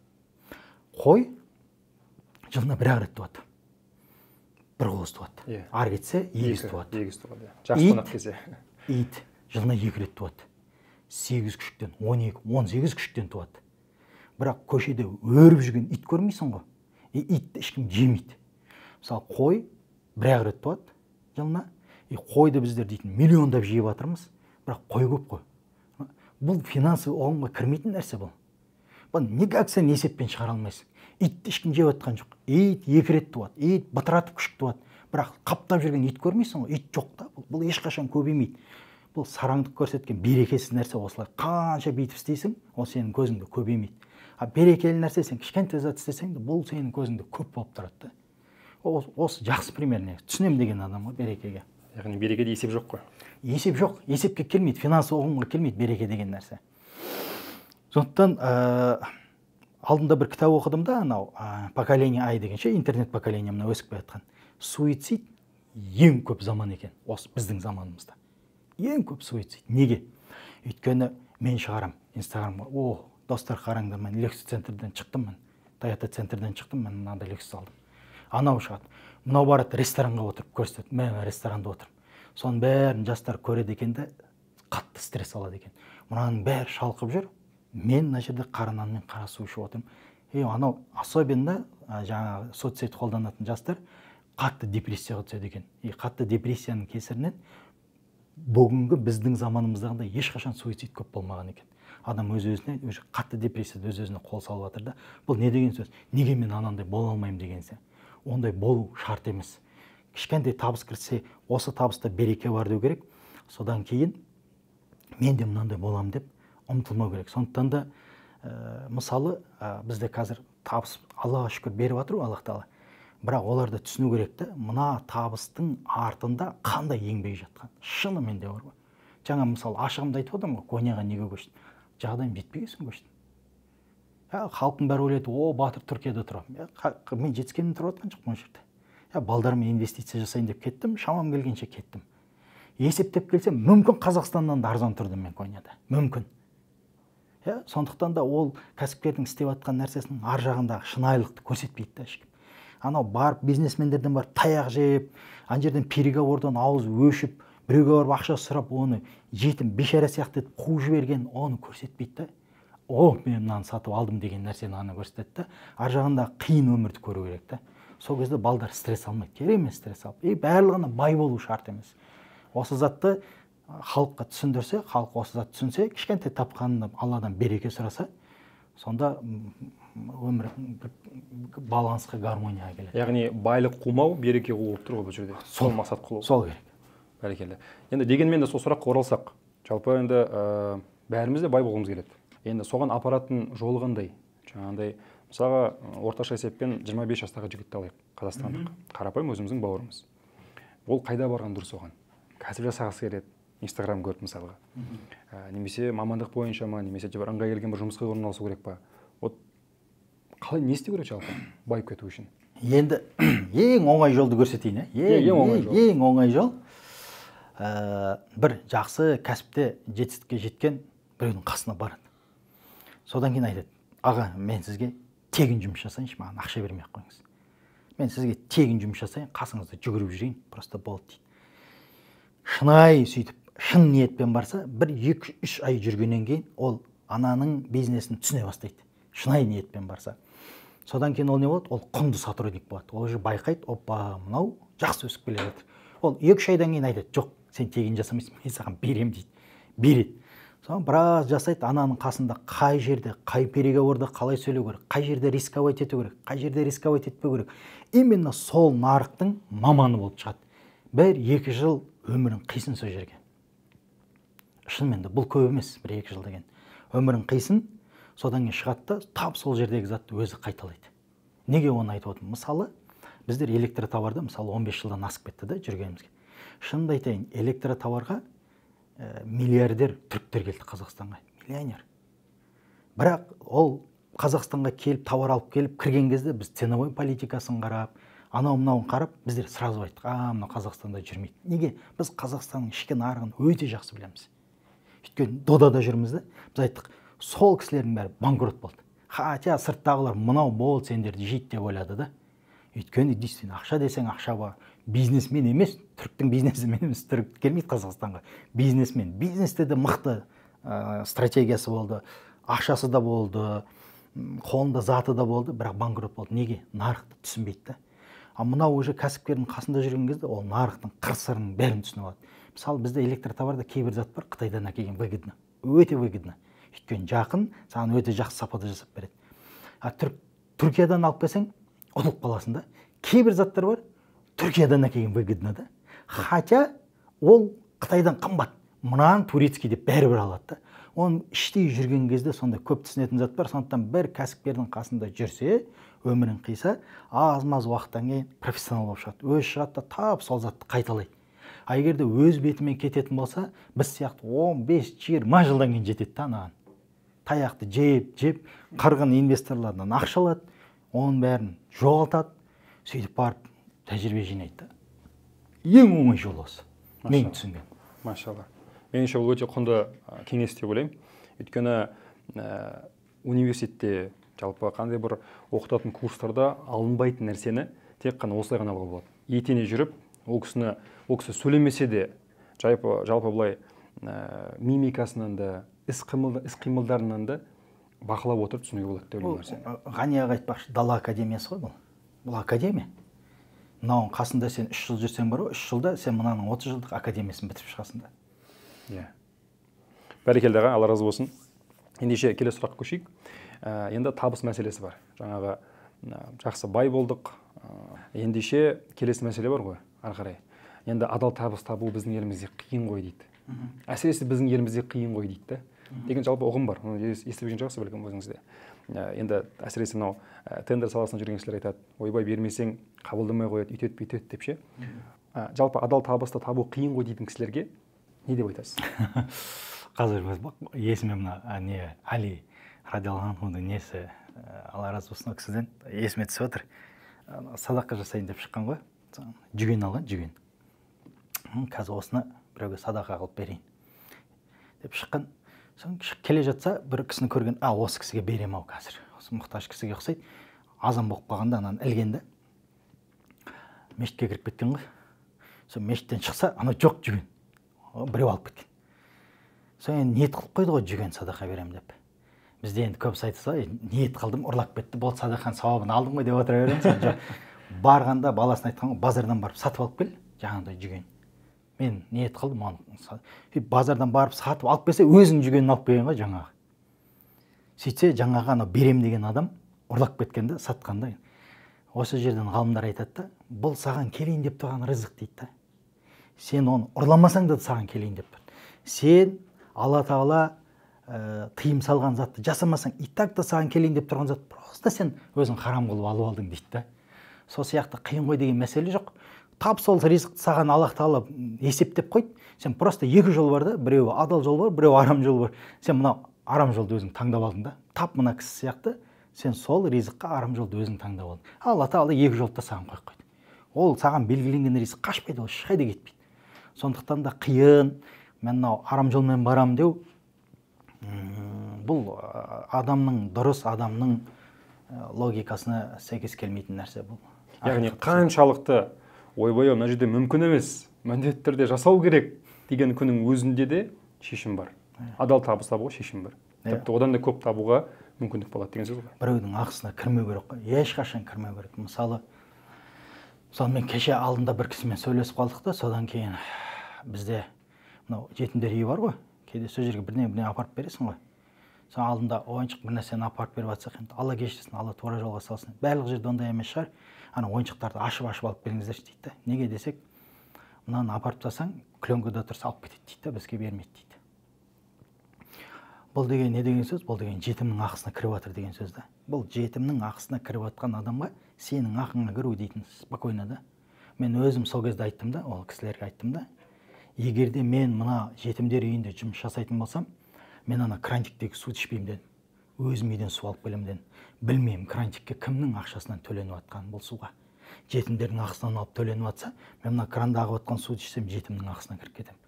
Қой жылына бір-ақ рет туады. Бір қуыз туады. Ары кетсе, егіз туады. Жақсы қонақ келсе. Ит жылына 2 рет туады. 8 күшіктен, 12, 18 күшіктен туады. Бірақ көшеде өріп жүрген ит көрмейсің ғой. Итті ешкім жемейді. Мысалы, қой бір-ақ рет туады жылына. Қойды біздер дейтін миллиондап жеп жатырмыз, бірақ қой көп қой. Бұл финансовый ұғымға кірмейтін нәрсе бұл. Бұл никак сен есеппен шығара алмайсың. Итті ешкім жеп жатқан жоқ. Ит 2 рет туады, ит бытыратып күшік туады. Бірақ қаптап жүрген ит көрмейсің ғой, ит жоқ та. Бұл ешқашан көбеймейді. Бұл сараңдық көрсеткен берекесіз нәрсе осылай. Қанша бүйтіп істейсің, ол сенің көзіңде көбеймейді. берекелі нәрсе сен кішкентай зат істесең де бұл сенің көзіңде көп болып тұрады да. Осы жақсы пример. Түсінем деген адамға берекеге. Яғни берекеде есеп жоқ қой. Есеп жоқ, есепке келмейді, финансы ұғымға келмейді береке деген нәрсе. Сондықтан алдында бір кітап оқыдым да, анау поколение ай деген ше, интернет поколение мына өсіп келе суицид ең көп заман екен, осы біздің заманымызда. Ең көп суицид. Неге? Өйткені мен шығарам инстаграмға, достар қараңдар, мен лекс центрден шықтым, мен Toyota центрден шықтым, мен мынандай лекс алдым. Анау шығады, мынау барады ресторанға отырып көрсетеді, мен ресторанда отырмын. Соның бәрін жастар көреді екен де қатты стресс алады екен. Мұнаның бәрі шалқып жүр, мен мына жерде қара нан мен қара су ішіп отырмын. Анау особенно жаңағы соцсет қолданатын жастар қатты депрессияға түседі екен. Қатты депрессияның кесірінен бүгінгі біздің заманымыздағындай ешқашан суицид көп болмаған екен. Адам өз-өзіне қатты депрессияда өз-өзіне қол салып жатыр да. Бұл не деген сөз? Неге мен анандай бола алмаймын деген сен? Ондай болу шарт емес. Кішкентай табыс кірсе, осы табыста береке бар деу керек. Содан кейін мен де мынандай боламын деп ұмтылмау керек. Сондықтан да мысалы бізде қазір табыс Аллаға шүкір беріп жатыр ғой, Аллах Тағала. Бірақ оларды түсіну керек те, мына табыстың артында қандай еңбек жатқан. Шынымен де бар ғой. Жаңа мысалы ашығымда айтып отырмын ғой, Конияға неге көштім? Жағдайым жетпеген соң көштім. Халықтың бәрі ойлайды, Батыр Түркияда тұрамын. Мен жетіскенде тұрып жатқан жоқпын ол жерде. Балдарыма инвестиция жасайын деп кеттім, шамам келгенше кеттім. Есептеп келсем, мүмкін Қазақстаннан да арзан тұрдым мен Конияда. Мүмкін. Сондықтан да ол кәсіпкердің істеп жатқан нәрсесінің ар жағындағы шынайылықты көрсетпейді да ешкім. Анау барып бизнесмендерден барып таяқ жеп, ана жерден переговордан ауыз өшіп, біреуге барып ақша сұрап, оны жетім бейшара сияқты етіп қуып жіберген, оны көрсетпейді да. Мен мынаны сатып алдым деген нәрсені ана көрсетеді да. Ар жағында қиын өмірді көру керек та. Сол кезде балдар стресс алмайды. Керек емес стресс алып. Барлығына бай болу шарт емес. Осы затты халыққа түсіндірсе, халық осы затты түсінсе, кішкентай тапқанында Алладан береке сұраса, сонда өмір балансқа, гармонияға келеді. Яғни байлық қумау, береке қуу болып тұр ғой бұл жерде. Сол мақсат қылу. Сол керек. Бәрекелді. Енді дегенмен де сол сұраққа оралсақ, жалпы енді бәріміз де бай болғымыз келеді. Енді соған апаратын жолы қандай? Жаңағындай, мысалға орташа есеппен 25 жастағы жігітті алайық, қазақстандық. Қарапайым өзіміздің бауырымыз. Ол қайда барған дұрыс оған? Кәсіп жасағысы келеді, Инстаграм көріп мысалға. Немесе мамандық бойынша ма, немесе ыңғай келген бір жұмысқа орналасу керек па? Вот қалай не істеу керек жалпы байып кету үшін? Енді ең оңай жолды көрсетейін, ең оңай жол. Бір жақсы кәсіпте жетістікке жеткен біреудің қасына барады. Содан кейін айтады, аға, мен сізге тегін жұмыс жасайыншы, маған ақша бермей қойыңыз. Мен сізге тегін жұмыс жасайын, қасыңызда жүгіріп жүрейін, просто болды дейді. Шынайы сөйтіп, шын ниетпен барса, 1-2-3 ай жүргеннен кейін ол ананың бизнесін түсіне бастайды. Шынайы ниетпен барса. Содан кейін ол не болады? Ол құнды сотрудник болады. Ол же байқайды, опа, мынау жақсы өсіп келе жатыр. Ол 2-3 айдан кейін айтады, жоқ, сен тегін жасамайсың, мен саған берем дейді. Береді. Содан біраз жасайды, ананың қасында қай жерде, қай переговорда қалай сөйлеу керек, қай жерде рисковать ету керек, қай жерде рисковать етпеу керек. Именно сол нарықтың маманы болып шығады. 1-2 жыл өмірін қисын сол жерге. Шынымен де бұл көп емес, 1-2 жыл деген. Өмірін қисын, содан кейін шығады да тап сол жердегі затты өзі қайталайды. Неге оны айтып отырмын? Мысалы, біздер электротоварда мысалы 15 жылдан асып кетті да жүргенімізге. Шынымды айтайын, электротоварға миллиардер түріктер келді Қазақстанға, миллионер. Бірақ ол Қазақстанға келіп, товар алып келіп, кірген кезде біз ценовой политикасын қарап, анау-мынауын қарап, біздер сразу айттық, мынау Қазақстанда жүрмейді. Неге? Біз Қазақстанның ішкі нарығын өте жақсы білеміз. Өйткені додада жүрміз да, біз айттық, сол кісілердің бәрі банкрот болды. Хотя сырттағылар мынау болды, сендерді жейді деп ойлады да. Өйткені действительно ақша десең ақша бар. Бизнесмен емес, түріктің бизнесімен емес, түрік келмейді Қазақстанға. Бизнесмен. Бизнесте де мықты стратегиясы болды, ақшасы да болды, қолында заты да болды, бірақ банкрот болды. Неге? Нарықты түсінбейді да. Мынау уже кәсіпкердің қасында жүрген кезде ол нарықтың қыр-сырының бәрін түсініп алады. Мысалы, бізде электротоварда кейбір зат бар, Қытайдан әкелген выгодно, өте выгодно. Өйткені жақын, саған өте жақсы сапада жасап береді. Түркиядан алып келсең, ұтылып қаласың да. Кейбір заттар бар, Түркиядан әкелген выгодно да. Хотя ол Қытайдан қымбат. Мынаны турецкий деп бәрібір алады да. Оның іштей жүрген кезде сонда көп түсінетін зат бар. Сондықтан бір кәсіпкердің қасында жүрсе, өмірін қиса, аз-маз уақыттан кейін профессионал болып шығады. Өзі шығады да тап сол затты қайталайды. А егер де өз бетімен кететін болса, біз сияқты 15-20 жылдан кейін жетеді да анаған. Таяқты жеп, қырғын инвесторлардан ақша алады, оның бәрін жоғалтады, сөйтіп барып тәжірибе жинайды. Ең оңай жол осы. Мен түсінген. Машалла. Меніңше бұл өте құнды кеңес деп ойлаймын. Өйткені университетте жалпы қандай бір оқытатын курстарда алынбайтын нәрсені тек қана осылай ғана алуға болады. Етене жүріп, ол кісі сөйлемесе де, жалпы былай мимикасынан да, іс-қимылдарынан да бақылап отырып түсінуге болады деп ойлаймын. Ғанияға айтпақшы, дала академиясы ғой бұл. Бұл академия. Мынауың қасында сен 3 жыл жүрсең бар ғой, 3 жылда сен мынаның 30 жылдық академиясын бітіріп шығасың да. Иә. Бәрекелді аға, Алла разы болсын. Ендеше келесі сұраққа көшейік. Енді табыс мәселесі бар. Жаңағы жақсы бай болдық. Ендеше келесі мәселе бар ғой, ары қарай. Енді адал табыс табу біздің елімізде қиын ғой дейді. Әсіресе біздің елімізде қиын ғой дейді. Деген жалпы ұғым бар. Естіп жүрген шығарсыз бәлкім өзіңізде. Енді әсіресе мынау тендер саласында жүрген кісілер айтады, ойбай бермесең қабылдамай қояды, үйтеді бүйтеді деп ше. Жалпы адал табысты табу қиын ғой дейтін кісілерге не деп айтасыз? Қазір есіме мына Али радиалlahu анхудың несі, Алла разы болсын, ол кісіден есіме түсіп отыр. Садақа жасайын деп шыққан ғой. Жүген алған, жүген. Қазір осыны біреуге садақа қылып берейін деп шыққан. Соң келе жатса, бір кісіні көрген, осы кісіге берем ау қазір. Осы мұқтаж кісіге ұқсайды. Азан болып қалғанда ананы ілгенді. Мешітке кіріп кеткен ғой. Соң мешіттен шықса, ана жоқ жүген. Біреу алып кеткен. Соң енді ниет қылып қойды ғой, жүген садақа берем деп. Бізде енді көбісі айтса, ниет қылдым, ұрлап кетті, болды садақаның сауабын алдым ғой деп отыра беремін. Барғанда баласына айтқан ғой, базардан барып сатып алып кел, жаңағыдай жүген. Мен ниет қылдым, базардан барып сатып алып келсе, өзің жүгенін алып келген ғой жаңағы. Сөйтсе, жаңағы анау берем деген адам ұрлап кеткенде, сатқанда. Осы жерден ғалымдар айтады да, бұл саған келейін деп тұрған рызық дейді. Сен оны ұрламасаң да саған келейін деп тұр. Сен Алла Тағала тыйым салған затты жасамасаң, итак та саған келейін деп тұрған зат, просто сен өзің харам қылып алып алдың дейді. Сол сияқты қиын ғой деген мәселе жоқ. Тап сол ризықты саған Аллах Тағала есептеп қойды. Сен просто екі жол бар да, біреуі адал жол бар, біреуі арам жол бар. Сен мына арам жолды өзің таңдап алдың да. Тап мына кісі сияқты, сен сол ризыққа арам жолды өзің таңдап алдың. Алла Тағала екі жолды да саған қойып қойды. Ол саған белгіленген ризық қашпайды, ол ешқайда кетпейді. Сондықтан да қиын, мен мынау арам жолмен барам деу, бұл адамның дұрыс, адамның логикасына сәйкес келмейтін нәрсе бұл. Яғни қаншалықты ойбай, мына жерде мүмкін емес, міндетті түрде жасау керек деген күннің өзінде де шешім бар. Адал табыс табуға шешім бар. Тіпті одан да көп табуға мүмкіндік болады деген сөз ғой. Біреудің ақысына кірмеу керек қой. Ешқашан кірмеу керек. Мысалы мен кеше алдында бір кісімен сөйлесіп қалдық та, содан кейін бізде мынау жетімдер үйі бар ғой. Кейде сол жерге бірдеңе апарып бересің ғой. Соң алдында ойыншық бір нәрсені апарып беріп жатсақ, енді Алла кешірсін, Алла тура жолға салсын. Барлық жерде ондай емес шығар. Ана ойыншықтарды ашып алып беріңіздерші дейді. Неге десек, мынаны апарып тастасаң, клеенкада тұрса алып кетеді дейді, бізге бермейді дейді. Бұл деген не деген сөз? Бұл деген жетімнің ақысына кіріп жатыр деген сөз да. Бұл жетімнің ақысына кіріп жатқан адамға сенің ақыңа кіру дейтін спокойно да. Мен өзім сол кезде айттым да, ол кісілерге айттым да. Егер де мен мына жетімдер үйінде жұмыс жасайтын болсам, мен ана крантиктегі суды ішпеймін дедім. Өзім үйден су алып келемін дедім. Білмеймін крантикке кімнің ақшасынан төленіп жатқанын бұл суға. Жетімдердің ақысынан алып төленіп жатса, мен мына кранда ағып жатқан суды ішсем, жетімнің ақысына кіріп кетемін.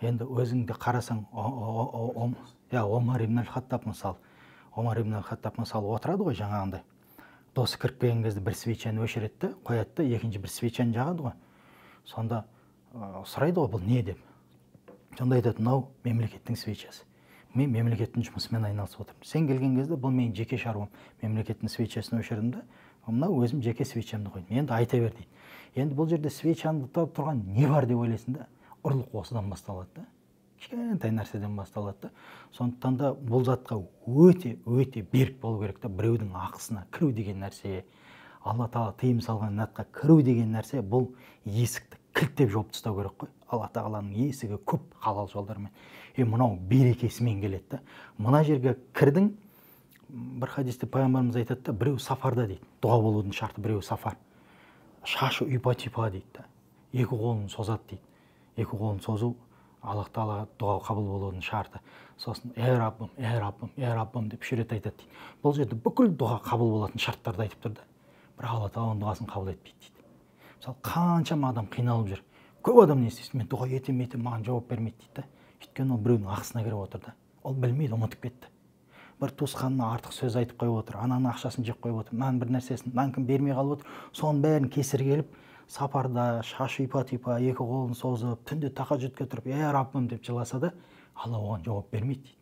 Енді өзіңді қарасаң, Омар ибн аль-Хаттаб мысалы отырады ғой жаңағындай. Досы кіріп келген кезде бір свечаны өшіреді, қояды, екінші бір свечаны жағады ғой. Сонда сұрайды ғой, бұл не деп. Сонда айтады, мынау мемлекеттің свечасы. Мен мемлекеттің жұмысымен айналысып отырмын. Сен келген кезде бұл менің жеке шаруам. Мемлекеттің свечасын өшірдім де, мынау өзім жеке свечамды қойдым. Енді айта бер дейді. Енді бұл жерде свечаны тұрған не бар деп ойлайсың да, ұрлық осыдан басталады да. Кішкентай нәрседен басталады да. Сондықтан да бұл затқа өте берік болу керек та. Біреудің ақысына кіру деген нәрсе, Алла Тағала тыйым салған затқа кіру деген нәрсе, бұл есікті кілттеп жауып тастау керек қой. Алла тағаланың есігі көп халал жолдармен. Мынау берекесімен келеді да. Мына жерге кірдің, бір хадисте пайғамбарымыз айтады да, біреу сафарда дейді. Дұға болудың шарты біреу сафар. Шашы ұйпа-түйпа дейді да. Екі қолын созады дейді. Екі қолын созу Аллах тағала дұға қабыл болудың шарты. Сосын Раббым, Раббым, Раббым деп үш рет айтады дейді. Бұл жерде бүкіл дұға қабыл болатын шарттарды айтып тұр да. Бірақ Алла тағаланың дұғасын қабыл етпейді дейді. Мысалы, қаншама адам қиналып жүр. Көп адам не істейді? Мен дұға етемін, маған жауап бермейді дейді да. Өйткені ол біреудің ақысына кіріп отыр да. Ол білмейді, ұмытып кетті. Бір туысқанына артық сөз айтып қойып отыр, ананың ақшасын жеп қойып отыр, мынаның бір нәрсесін, мынанікі бермей қалып отыр. Соның бәрін кесір келіп, сапарда шашы ұйпа-түйпа, екі қолын созып, түнде тахаджудқа тұрып, Раббым деп жыласа да, Алла оған жауап бермейді дейді.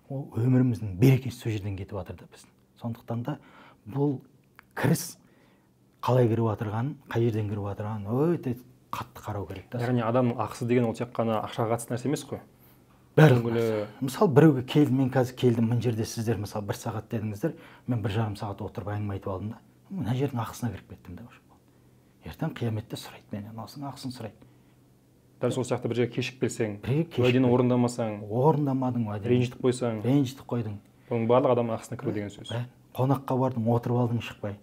Ол өміріміздің берекесі сол жерден кетіп жатыр да біздің. Сондықтан да бұл кіріс қалай кіріп жатырғанын, қай жерден кіріп жатырғанын өте қатты қарау керек та. Яғни адамның ақысы деген ол тек қана ақшаға қатысты нәрсе емес қой. Бәрі. Мысалы, біреуге келдім, мен қазір келдім, мына жерде сіздер мысалы 1 сағат дедіңіздер, мен 1,5 сағат отырып әңгіме айтып алдым да. Мына жердің ақысына кіріп кеттім да. Ертең қияметте сұрайды менен, осының ақысын сұрайды. Дәл сол сияқты бір жерге кешігіп келсең, уәдені орындамасаң, орындамадың уәдені, ренжітіп қойдың. Бұның барлығы адамның ақысына кіру деген сөз. Қонаққа бардың, отырып алдың, шықпай.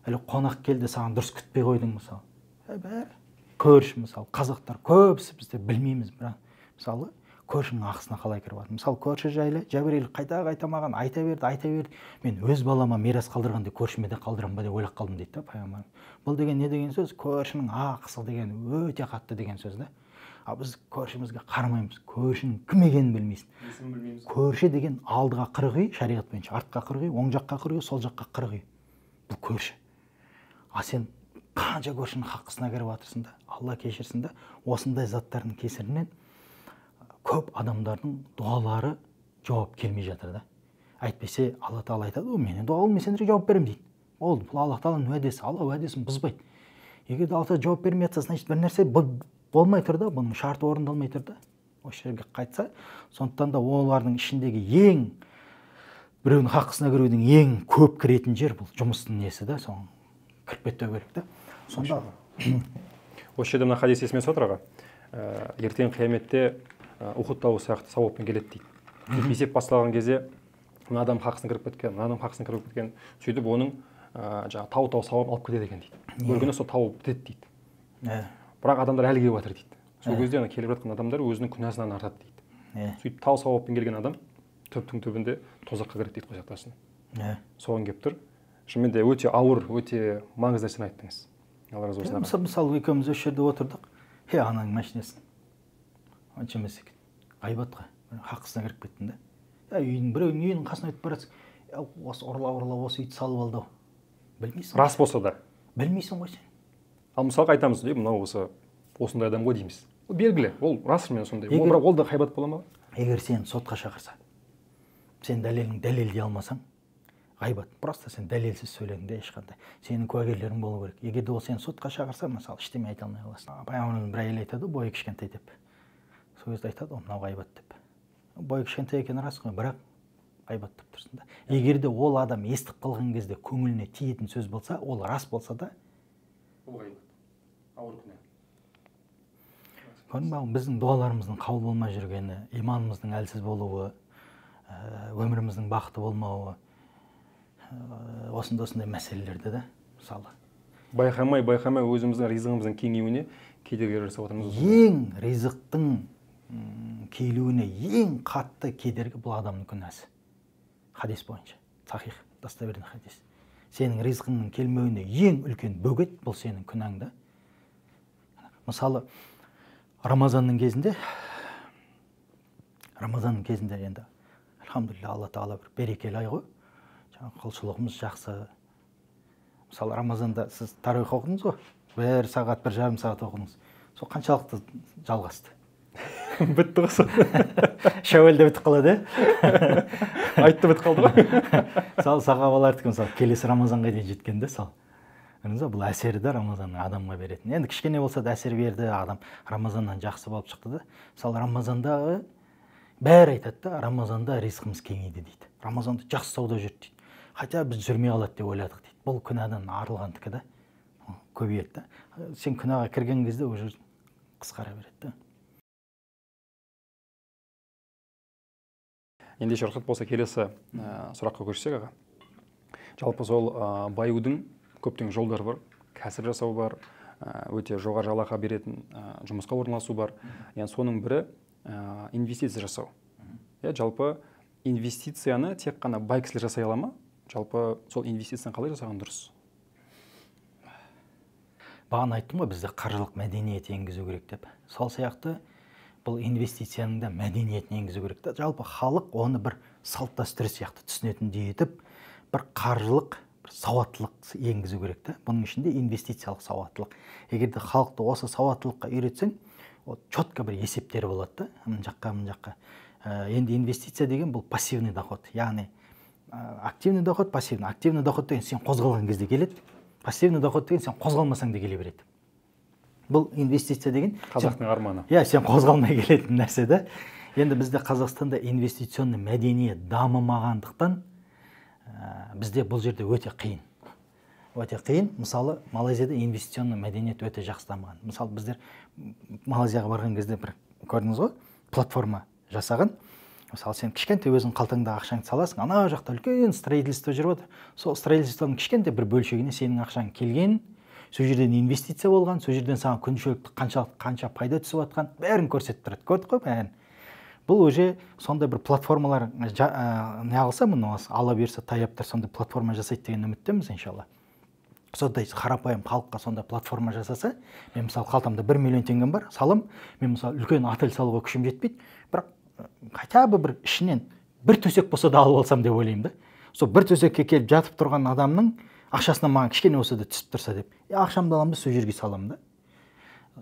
Әлі қонақ келді, саған дұрыс күтпей қойдың мысалы. Бәрі көрші мысалы, қазақтар көбісі бізде білмейміз, бірақ мысалы көршінің ақысына қалай кіріп жатыр. Мысалы, көрші жайлы Жәбірейіл қайта маған айта берді. Мен өз балама мирас қалдырғанда көршіме де қалдырамын ба деп ойлап қалдым дейді да пайғамбар. Бұл деген не деген сөз? Көршінің ақысы деген өте қатты деген сөз да. Ал біз көршімізге қарамаймыз. Көршінің кім екенін білмейсің. Көрші деген алдыға 40 үй, шариғат бойынша, артқа 40 үй, оң жаққа 40 үй, сол жаққа 40 үй. Бұл көрші. А сен қанша көршінің хаққысына кіріп жатырсың да, Алла кешірсін да, осындай заттардың кесірінен көп адамдардың дұғалары жауап келмей жатыр да. Әйтпесе Алла тағала айтады, менен дұға қыл, мен сендерге жауап беремін дейді. Ол бұл Алла тағаланың уәдесі, Алла уәдесін бұзбайды. Егер де Алла тағала жауап бермей жатса, значит бір нәрсе болмай тұр да, бұның шарты орындалмай тұр да. Осы жерге қайтса, сондықтан да олардың ішіндегі ең біреудің хаққысына кірудің ең көп кіретін жер бұл жұмыстың несі да, соны кіріп кетпеу керек та. Сонда осы жерде мына хадис есіме түсіп отыр аға. Ертең қияметте Ухуд тауы сияқты сауаппен келеді дейді. Есеп басталған кезде мына адам хақысына кіріп кеткен, мына адам хақысына кіріп кеткен, сөйтіп оның жаңағы тау сауап алып кетеді екен дейді. Бір күні сол тау бітеді дейді. Бірақ адамдар әлі келіп жатыр дейді. Сол кезде келіп жатқан адамдар өзінің күнәсынан артады дейді. Сөйтіп тау сауаппен келген адам түптің түбінде тозаққа кіреді дейді, Құдай сақтасын. Соған келіп тұр. Шынымен де өте ауыр, өте маңызды нәрсені айттыңыз. Алла разы болсын. Мысалы екеуміз осы жерде отырдық. Ананың машинесін онша емес екен. Ғайбатқа хаққысына кіріп кеттің да. Біреудің үйінің қасына өтіп барасың. Осы ұрлап осы үйді салып алды. Білмейсің. Рас болса да. Білмейсің ғой сен. Ал мысалға айтамыз, мынау осындай адам ғой дейміз. Ол белгілі, ол расымен сондай. Бірақ ол да ғайбат бола ма? Егер сен сотқа шақырса, сен дәлелдей алмасаң, ғайбат. Просто сен дәлелсіз сөйледің де ешқандай. Сенің куәгерлерің болу керек. Егер де ол сені сотқа шақырса, мысалы, ештеңе айта алмай қаласың. Пайғамбарымыз бір әйел айтады, бойы кішкентай деп. Сол кезде айтады, мынау ғайбат деп. Бойы кішкентай екені рас қой, бірақ ғайбат деп тұрсың да. Егер де ол адам естіп қалған кезде көңіліне тиетін сөз болса, ол рас болса да, ол ғайбат. Ауыр күнә. Біздің дұғаларымыздың қабыл болмай жүргені, иманымыздың әлсіз болуы, өміріміздің бақытты болмауы, осындай мәселелерді да, мысалы. Байқамай өзіміздің ризығымыздың кеңеюіне кедергі жасап отырмыз. Ең ризықтың келуіне ең қатты кедергі бұл адамның күнәсі. Хадис бойынша, сахих, достоверный хадис. Сенің ризқыңның келмеуіне ең үлкен бөгет бұл сенің күнәңді. Мысалы, Рамазанның кезінде енді, альхамдулилля, Алла тағала бір берекелі ай ғой. Құлшылығымыз жақсы. Мысалы, Рамазанда сіз тарауих оқыдыңыз ғой, 1 сағат, 1,5 сағат оқыдыңыз. Сол қаншалықты жалғасты? Бітті ғой сол. Шәуелде бітіп қалады, айтты бітіп қалды ғой. Мысалы, сахабалардікі мысалы келесі Рамазанға дейін жеткенде сол. Бұл әсері де Рамазанның адамға беретін. Енді кішкене болса да әсер берді, адам Рамазаннан жақсы болып шықты да. Мысалы, Рамазандағы бәрі айтады да, Рамазанда ризқымыз кеңейді дейді. Рамазанда жақсы сауда жүрді дейді. Хотя біз жүрмей қалады деп ойладық дейді. Бұл күнәдан арылғандікі да көбейеді да. Сен күнәға кірген кезде уже қысқара береді да. Ендеше рұқсат болса келесі сұраққа көшсек аға. Жалпы сол баюдың көптеген жолдары бар. Кәсіп жасау бар, өте жоғары жалақы беретін жұмысқа орналасу бар. Яғни соның бірі инвестиция жасау. Жалпы инвестицияны тек қана бай кісілер жасай ала ма? Жалпы сол инвестицияны қалай жасаған дұрыс? Бағана айттым ғой, бізде қаржылық мәдениет енгізу керек деп. Сол сияқты бұл инвестицияның да мәдениетін енгізу керек та. Жалпы халық оны бір салт дәстүр сияқты түсінетіндей етіп, бір қаржылық бір сауаттылық енгізу керек та. Бұның ішінде инвестициялық сауаттылық. Егер де халықты осы сауаттылыққа үйретсең, ол четко бір есептері болады да. Мына жаққа, мына жаққа. Енді инвестиция деген бұл пассивный доход. Яғни активный доход, пассивный. Активный доход деген сен қозғалған кезде келеді. Пассивный доход деген сен қозғалмасаң да келе береді. Бұл инвестиция деген қазақтың арманы. Сен қозғалмай келетін нәрсе да. Енді бізде Қазақстанда инвестиционный мәдениет дамымағандықтан бізде бұл жерде өте қиын. Өте қиын. Мысалы, Малайзияда инвестиционный мәдениет өте жақсы дамыған. Мысалы, біздер Малайзияға барған кезде бір көрдіңіз ғой, платформа жасаған. Мысалы, сен кішкентай өзің қалтаңдағы ақшаңды саласың, ана жақта үлкен строительство жүріп отыр. Сол строительствоның кішкентай бір бөлшегіне сенің ақшаң келген, сол жерден инвестиция болған, сол жерден саған күншілікті қанша пайда түсіп жатқан, бәрін көрсетіп тұрады. Көрдік қой бәрін. Бұл уже сондай бір платформалар неғылса, мұны ала берсе таяптар сондай платформа жасайды деген үміттеміз иншалла. Сондай қарапайым халыққа сондай платформа жасаса, мен мысалы қалтамда 1 миллион теңгем бар, салым, мен мысалы үлкен отель салуға күшім жетпейді, бірақ хотя бы бір ішінен бір төсек болса да алып алсам деп ойлаймын да. Сол бір төсекке келіп жатып тұрған адамның ақшасынан маған кішкене болса да түсіп тұрса деп, ақшамды аламын да сол жерге саламын да.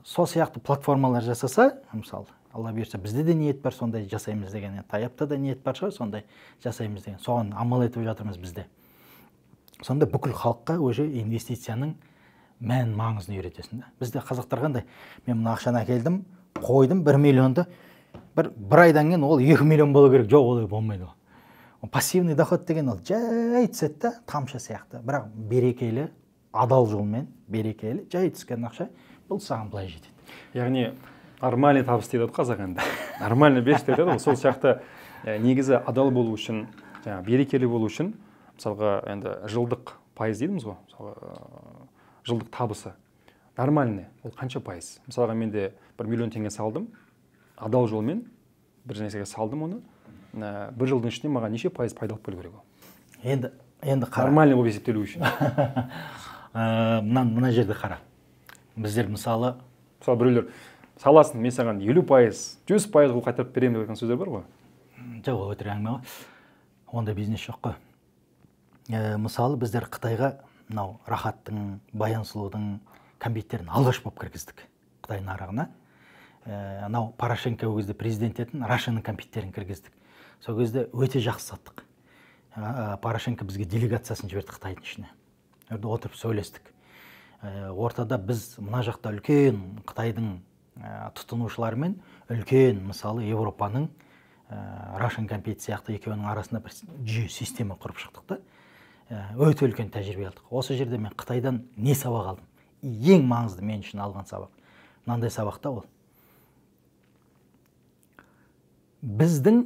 Сол сияқты платформалар жасаса, мысалы, Алла берсе бізде де ниет бар сондай жасаймыз деген, таяпта да ниет бар шығар сондай жасаймыз деген. Соған амал етіп жатырмыз бізде. Сонда бүкіл халыққа уже инвестицияның мән маңызын үйретесің да. Бізде қазақтар қандай? Мен мына ақшаны әкелдім, қойдым 1 миллионды, бір айдан кейін ол 2 миллион болу керек. Жоқ, олай болмайды. Пассивный доход деген ол жай түседі да, тамшы сияқты. Бірақ берекелі, адал жолмен, берекелі, жай түскен ақша бұл саған былай жетеді. Яғни нормальный табыс дейді қазақ енді. Нормальный беш дейді ғой. Сол сияқты негізі адал болу үшін, берекелі болу үшін, мысалға енді жылдық пайыз дейміз ғой. Мысалға жылдық табысы нормальный. Ол қанша пайыз? Мысалға менде 1 миллион теңге салдым, адал жолмен бір нәрсеге салдым оны. Бір жылдың ішінде маған неше пайыз пайда алып келу керек ол? Енді қара. Нормальный болып есептелу үшін. Мына жерде қара. Біздер мысалы біреулер саласын, мен саған 50%, 100% ол қайтарып беремін деген сөздер бар ғой? Жоқ, өтірік әңгіме ғой. Онда бизнес жоқ қой. Мысалы біздер Қытайға мынау Рахаттың, Баян Сұлудың компьютерін алғаш болып кіргіздік Қытай нарығына. Анау Порошенко ол кезде президент етін Рашаның компьютерін кіргіздік. Сол кезде өте жақсы саттық. Порошенко бізге делегациясын жіберді Қытайдың ішіне. Отырып сөйлестік. Ортада біз мына жақта үлкен Қытайдың тұтынушыларымен үлкен мысалы Европаның Рашан компьютер сияқты екеуінің арасында бір жүйе система құрып шықтық та. Өте үлкен тәжірибе алдық. Осы жерде мен Қытайдан не сабақ алдым? Ең маңызды мен үшін алған сабақ. Мынандай сабақта ол. Біздің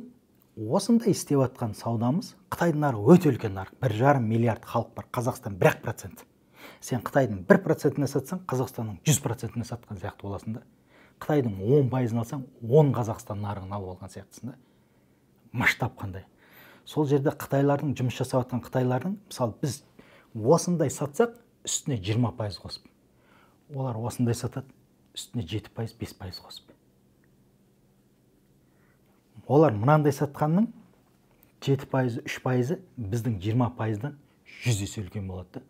осындай істеп жатқан саудамыз, Қытайдың нарығы өте үлкен нарық. 1,5 миллиард халық бар. Қазақстан 1%. Сен Қытайдың 1%-іне сатсаң, Қазақстанның 100%-іне сатқан сияқты боласың да. Қытайдың 10%-ын алсаң, 10 Қазақстан нарығын алып алған сияқтысың да. Масштаб қандай. Сол жерде қытайлардың жұмыс жасап жатқан қытайлардың, мысалы біз осындай сатсақ, үстіне 20% қосып. Олар осындай сатады, үстіне 7%, 5% қосып. Олар мынандай сатқанның 7%, 3%, біздің 20%-дан 100 есе үлкен болады да.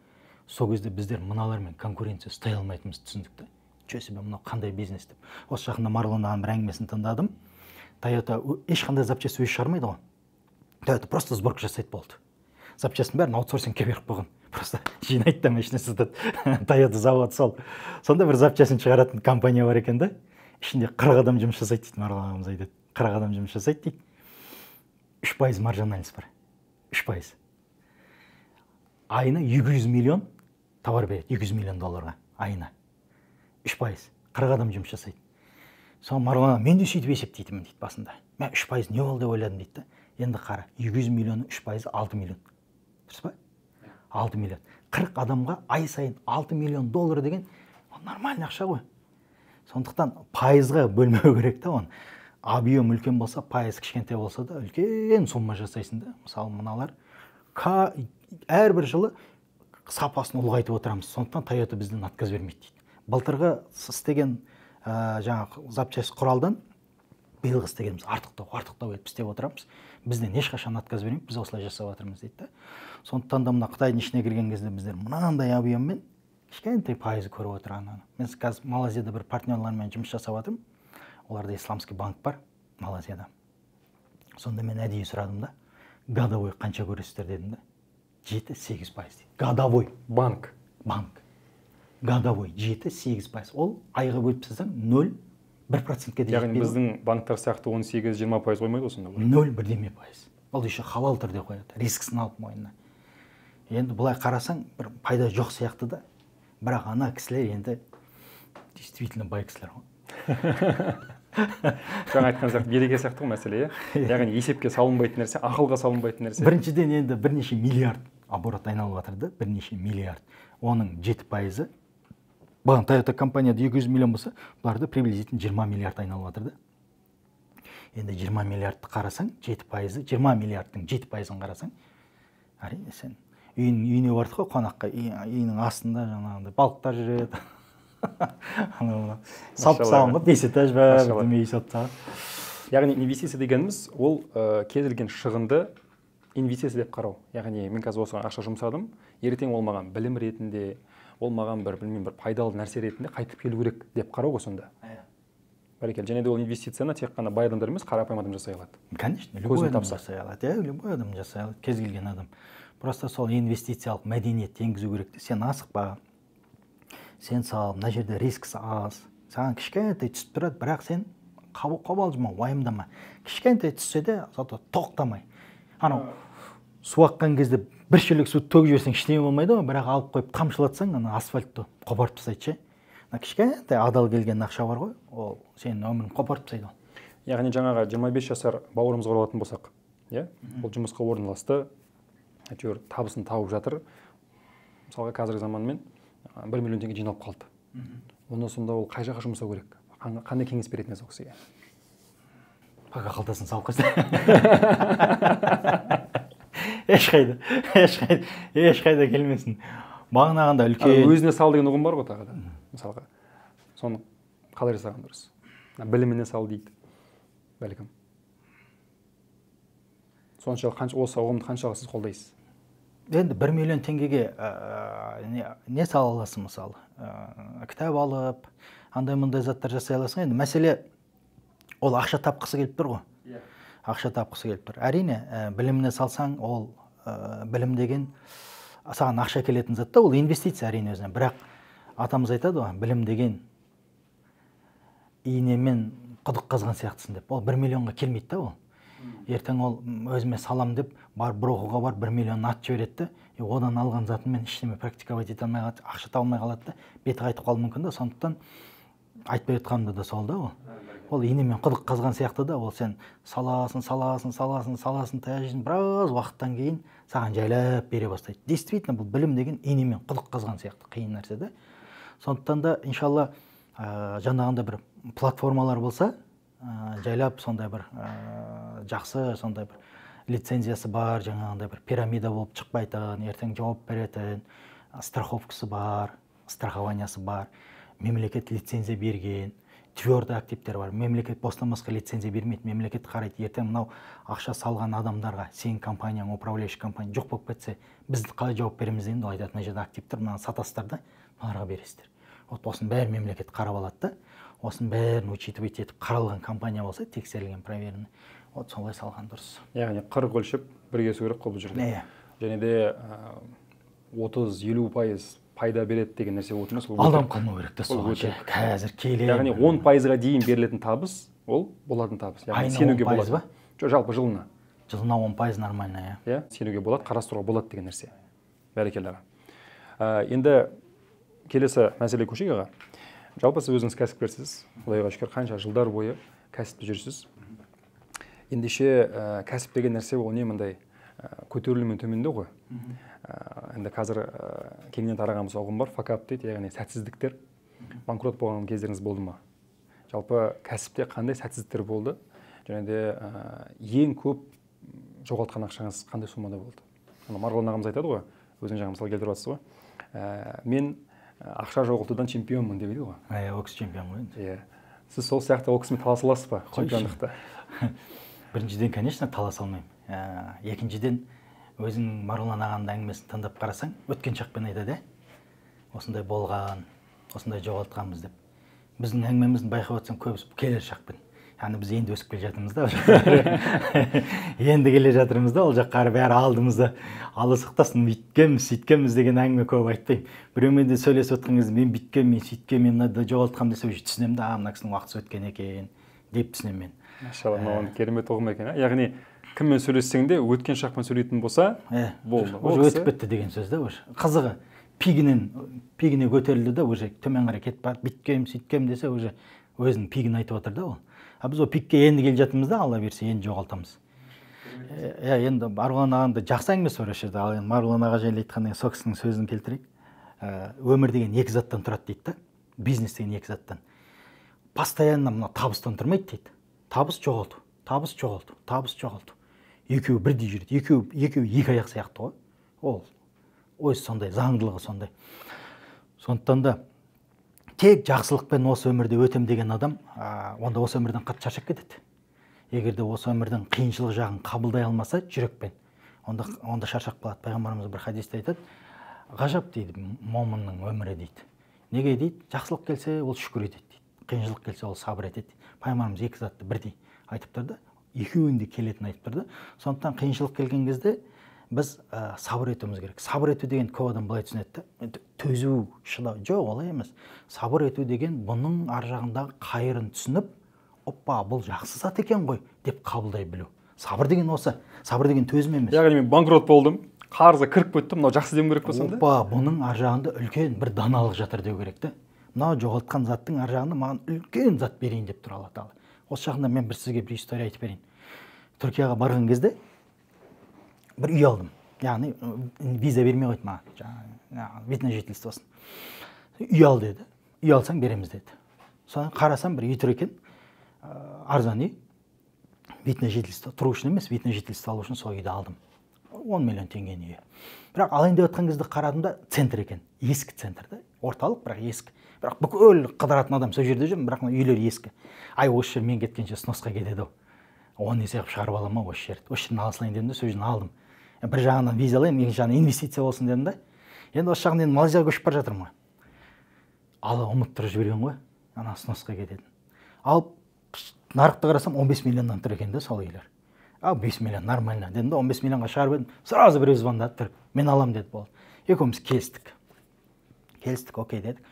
Сол кезде біздер мыналармен конкуренция ұстай алмайтынымызды түсіндік та. Чөсі бе, мынау қандай бизнес деп. Осы жақында Марлон ағаның бір әңгімесін тыңдадым. Toyota ешқандай запчасть өзі шығармайды ғой. Toyota просто сборка жасайды болды. Запчастың бәрін аутсорсингке беріп қойған. Просто жинайды да машина сатады. Toyota заводы сол. Сонда бір запчастын шығаратын компания бар екен да. Ішінде 40 адам жұмыс жасайды дейді, Марлон ағамыз айтады. 40 адам жұмыс жасайды дейді. 3% маржинальность бар. 3%. Айына 200 миллион товар береді, $200 миллион айына. 3%. 40 адам жұмыс жасайды. сол Марғұлан мен де сөйтіп есептейтінмін дейді басында. Мен 3% не болды деп ойладым дейді да. Енді қара, 200 миллионның 3% 6 миллион. Дұрыс па? 6 миллион. 40 адамға ай сайын 6 миллион доллар деген нормальный ақша ғой. Сондықтан пайызға бөлмеу керек та оны. Объем үлкен болса, пайыз кішкентай болса да үлкен сумма жасайсың да. Мысалы, мыналар әрбір жылы сапасын ұлғайтып отырамыз. Сондықтан Toyota бізден отказ бермейді дейді. Былтырғы істеген жаңағы запчасть құралдан биылғы істегеніміз артықтау етіп істеп отырамыз. Бізден ешқашан отказ бермейді, біз осылай жасап жатырмыз дейді. Сондықтан да мына Қытайдың ішіне кірген кезде біздер мынандай объеммен кішкентай пайызы көріп отырған. Мен қазір Малайзияда бір партнерлармен жұмыс жасап жатырмын. Оларда исламский банк бар Малайзияда. Сонда мен әдейі сұрадым да, годовой қанша көресіздер дедім да. 7-8% дейді. Годовой Банк. Годовой 7-8%. Ол айға бөліп тастасаң 0-1%-ке де Яғни біздің банктар сияқты 18-20% қоймайды осында. 0,1%. Ол еще халал түрде қояды, рискісін алып мойнына. Енді бұлай қарасаң бір пайда жоқ сияқты да. Бірақ ана кісілер енді действительно бай кісілер ғой. Жаңа айтқан сияқты береке сияқты ғой мәселе, яғни есепке салынбайтын нәрсе, ақылға салынбайтын нәрсе. Біріншіден енді бірнеше миллиард оборот айналып жатыр да, бірнеше миллиард. Оның 7%. Баған Toyota компанияда 200 миллион болса, бұларда приблизительно 20 миллиард айналып жатыр да. Енді 20 миллиардты қарасаң, 7%, 20 миллиардтың 7%-ын қарасаң, әрине сен үйіне бардық қой қонаққа, үйінің астында жаңағындай балықтар жүреді. Салып-салынып 5 этаж бар, демей саптағы. Яғни инвестиция дегеніміз ол кез келген шығынды инвестиция деп қарау. Яғни мен қазір осыған ақша жұмсадым, ертең ол маған білім ретінде, ол маған бір пайдалы нәрсе ретінде қайтып келу керек деп қарау ғой сонда. Бәрекелді. Және де ол инвестицияны тек қана бай адамдар емес, қарапайым адам жасай алады. Конечно, любой адам жасай алады. Любой адам жасай алады, кез келген адам. Просто сол инвестициялық мәдениет енгізу керек. Сен асықпа. Сен сал, мына жерде рискісі аз. Саған кішкентай түсіп тұрады, бірақ сен қобалжыма, уайымдама. Кішкентай түссе де тоқтамай. Анау су аққан кезде бір шөлек су төгіп жіберсең ештеңе болмайды ғой, бірақ алып қойып тамшылатсаң, ана асфальтты қопарып тастайды ше. Кішкентай адал келген ақша бар ғой, ол сенің өмірін қопарып тастайды. Яғни жаңағы 25 жасар бауырымызға оралатын болсақ, иә? Ол жұмысқа орналасты, әйтеуір табысын тауып жатыр. Мысалға қазіргі заманмен 1 миллион теңге жиналып қалды. Онда сонда ол қай жаққа жұмсау керек? Қандай кеңес беретін еді ол кісіге? Пока қалтасын салып қойса. Ешқайда келмесін. Бағанағанда үлкен. Өзіне сал деген ұғым бар ғой тағы да. Мысалға. Соны қалай жасаған дұрыс? Біліміне сал дейді. Бәлкім. Соншалық осы ұғымды қаншалық сіз қолдайсыз? Енді 1 миллион теңгеге не сала аласың мысалы? Кітап алып, андай-мұндай заттар жасай аласың. Енді мәселе ол ақша тапқысы келіп тұр ғой. Ақша тапқысы келіп тұр. Әрине, біліміне салсаң, ол білім деген саған ақша келетін затта, ол инвестиция әрине өзіне. Бірақ атамыз айтады ғой, білім деген иінемен құдық қазған сияқтысың деп. Ол 1 миллионға келмейді да ол. Ертең ол өзіме салам деп, бар бір оқуға бар 1 миллион ат жібереді, одан алған затымен ештеме практиковать ете алмай қалады, ақша табылмай қалады да, беті қайтып қалуы мүмкін да. Сондықтан айтпай отқанымда да сол да ол. Ол инемен құдық қазған сияқты да, ол сен саласын, таяжын біраз уақыттан кейін саған жайлап бере бастайды. Действительно, бұл білім деген инемен құдық қазған сияқты қиын нәрсе да. Сондықтан да, иншалла, жаңағында бір платформалар болса, жайлап сондай бір жақсы, сондай бір лицензиясы бар, жаңағындай бір пирамида болып шықпайтын, ертең жауап беретін, страховкасы бар, страхованиясы бар, мемлекет лицензия берген, твердый активтер бар. Мемлекет бостан-босқа лицензия бермейді, мемлекет қарайды, ертең мынау ақша салған адамдарға, сен компанияң, управляющий компания жоқ болып кетсе, біз қалай жауап береміз дегенде, ол айтады, мына жерде активтер, мынаны сатасыздар да, мыналарға бересіздер. Вот осының бәрін мемлекет қарап алады да, осының бәрін учитывать етіп қаралған компания болса, тексерілген, проверенный, вот солай салған дұрыс. Яғни 40 өлшеп бірге сөйлеп қол бұл жерде. Және де 30-50% пайда береді деген нәрсе отырмыз. Алдан қалмау керек та соған ше. Қазір келе. Яғни 10%-ға дейін берілетін табыс, ол болатын табыс. Яғни сенуге болады ба? Жалпы жылына. Жылына 10% нормально, иә. Сенуге болады, қарастыруға болады деген нәрсе. Бәрекелді аға. Енді келесі мәселе көшейік аға. Жалпы сіз өзіңіз кәсіпкерсіз, құдайға шүкір қанша жылдар бойы кәсіпте жүрсіз. Ендеше кәсіп деген нәрсе ол не мындай көтерілу мен төмендеу ғой. Енді қазір кеңінен тараған ұғым бар, факап дейді, яғни сәтсіздіктер. Банкрот болған кездеріңіз болды ма? Жалпы кәсіпте қандай сәтсіздіктер болды? Және де ең көп жоғалтқан ақшаңыз қандай суммада болды? Марғұлан ағамыз айтады ғой, өзің жаңа мысал келтіріп жатсыз ғой. Мен ақша жоғалтудан чемпионмын деп еді ғой. Ол кісі чемпион ғой енді. Иә. Сіз сол сияқты ол кісімен таласа аласыз ба чемпиондықты? Біріншіден, конечно, таласа алмаймын. Екіншіден, өзің Марғұлан ағаның әңгімесін тыңдап қарасаң, өткен шақпен айтады, осындай болған, осындай жоғалтқанбыз деп. Біздің әңгімемізді байқап отырсаң, көбісі келер шақпен. Яғни біз енді өсіп келе жатырмыз да, енді келе жатырмыз да, ол жаққа бәрі алдымызда алысықтасын, бүйткенбіз, сөйткенбіз деген әңгіме көп айтпаймын. Біреумен де сөйлесіп отқан кезде мен бүйткенмін, мен сөйткенмін, мен мынада жоғалтқам десе уже түсінемін да, мына кісінің уақыты өткен екен деп түсінемін мен. Машалла, маған керемет ұғым екен. Яғни кіммен сөйлессең де өткен шақпен сөйлейтін болса, болды. Уже өтіп кетті деген сөз да, уже. Қызығы пигіне көтерілді да, уже төмен қарай кетіп барып, бүйткенмін, сөйткенмін десе, уже өзінің пигін айтып отыр да ол. Біз о пикке енді келе жатырмыз да, Алла берсе, енді жоғалтамыз. Енді Марғұлан ағамда жақсы әңгімесі бар осы жерде. Ал енді Марғұлан аға жайлы айтқанда сол кісінің сөзін келтірейік. Өмір деген екі заттан тұрады дейді да. Бизнес деген екі заттан. Постоянно мына табыстан тұрмайды дейді. Табыс жоғалту, табыс жоғалту, табыс жоғалту. Екеуі бірдей жүреді. Екеуі екі аяқ сияқты ғой. Ол өзі сондай, заңдылығы сондай. Сондықтан да тек жақсылықпен осы өмірде өтем деген адам, онда осы өмірден қатты шаршап кетеді. Егер де осы өмірдің қиыншылық жағын қабылдай алмаса жүрекпен, онда шаршап қалады. Пайғамбарымыз бір хадисте айтады, ғажап дейді момынның өмірі дейді. Неге дейді? Жақсылық келсе ол шүкір етеді дейді. Қиыншылық келсе ол сабыр етеді дейді. Пайғамбарымыз екі затты бірдей айтып тұрды, екеуінде келетінін айтып тұрды. Сондықтан қиыншылық келген кезде біз сабыр етуіміз керек. Сабыр ету деген көп адам былай түсінеді, төзу, шыдау. Жоқ, олай емес. Сабыр ету деген бұның ар жағындағы қайырын түсініп, оппа, бұл жақсы зат екен ғой деп қабылдай білу. Сабыр деген осы. Сабыр деген төзім емес. Яғни мен банкрот болдым, қарызға кіріп кеттім, мынау жақсы деуім керек болса да. Оппа, бұның ар жағында үлкен бір даналық жатыр деу керек та. Мынау жоғалтқан заттың ар жағында маған үлкен зат берейін деп тұр Алла Тағала. Осы жағында мен сізге бір история айтып берейін. Түркияға барған кезде бір үй алдым. Яғни виза бермей қойды маған, вид на жительствосын. Үй ал деді. Үй алсаң береміз деді. Содан қарасам бір үй тұр екен, арзан үй. Вид на жительство, тұру үшін емес, вид на жительство алу үшін сол үйді алдым. 10 миллион теңгені үй. Бірақ алайын деп отқан кезде қарадым да, центр екен. Ескі центр да. Орталық, бірақ ескі. Бірақ бүкіл қыдыратын адам сол жерде жүрмін, бірақ үйлер ескі. Осы жер мен кеткенше сносқа кетеді. Оны есе қып шығарып аламын осы жерді. Осы жерден алсылайын дедім де, сол жерден алдым. Бір жағынан виза алайын, екінші жағынан инвестиция болсын дедім да. Енді осы жағынан Малайзияға көшіп бара жатырмын ғой. Алла ұмыттырып жіберген ғой, ана сносқа кететін. Алып нарықты қарасам 15 миллионнан тұр екен де сол үйлер. 5 миллион нормально дедім да, 15 миллионға шығарып едім. Сразу біреу звондады, тұр, мен алам деді болды. Екеуміз келістік. Окей дедік.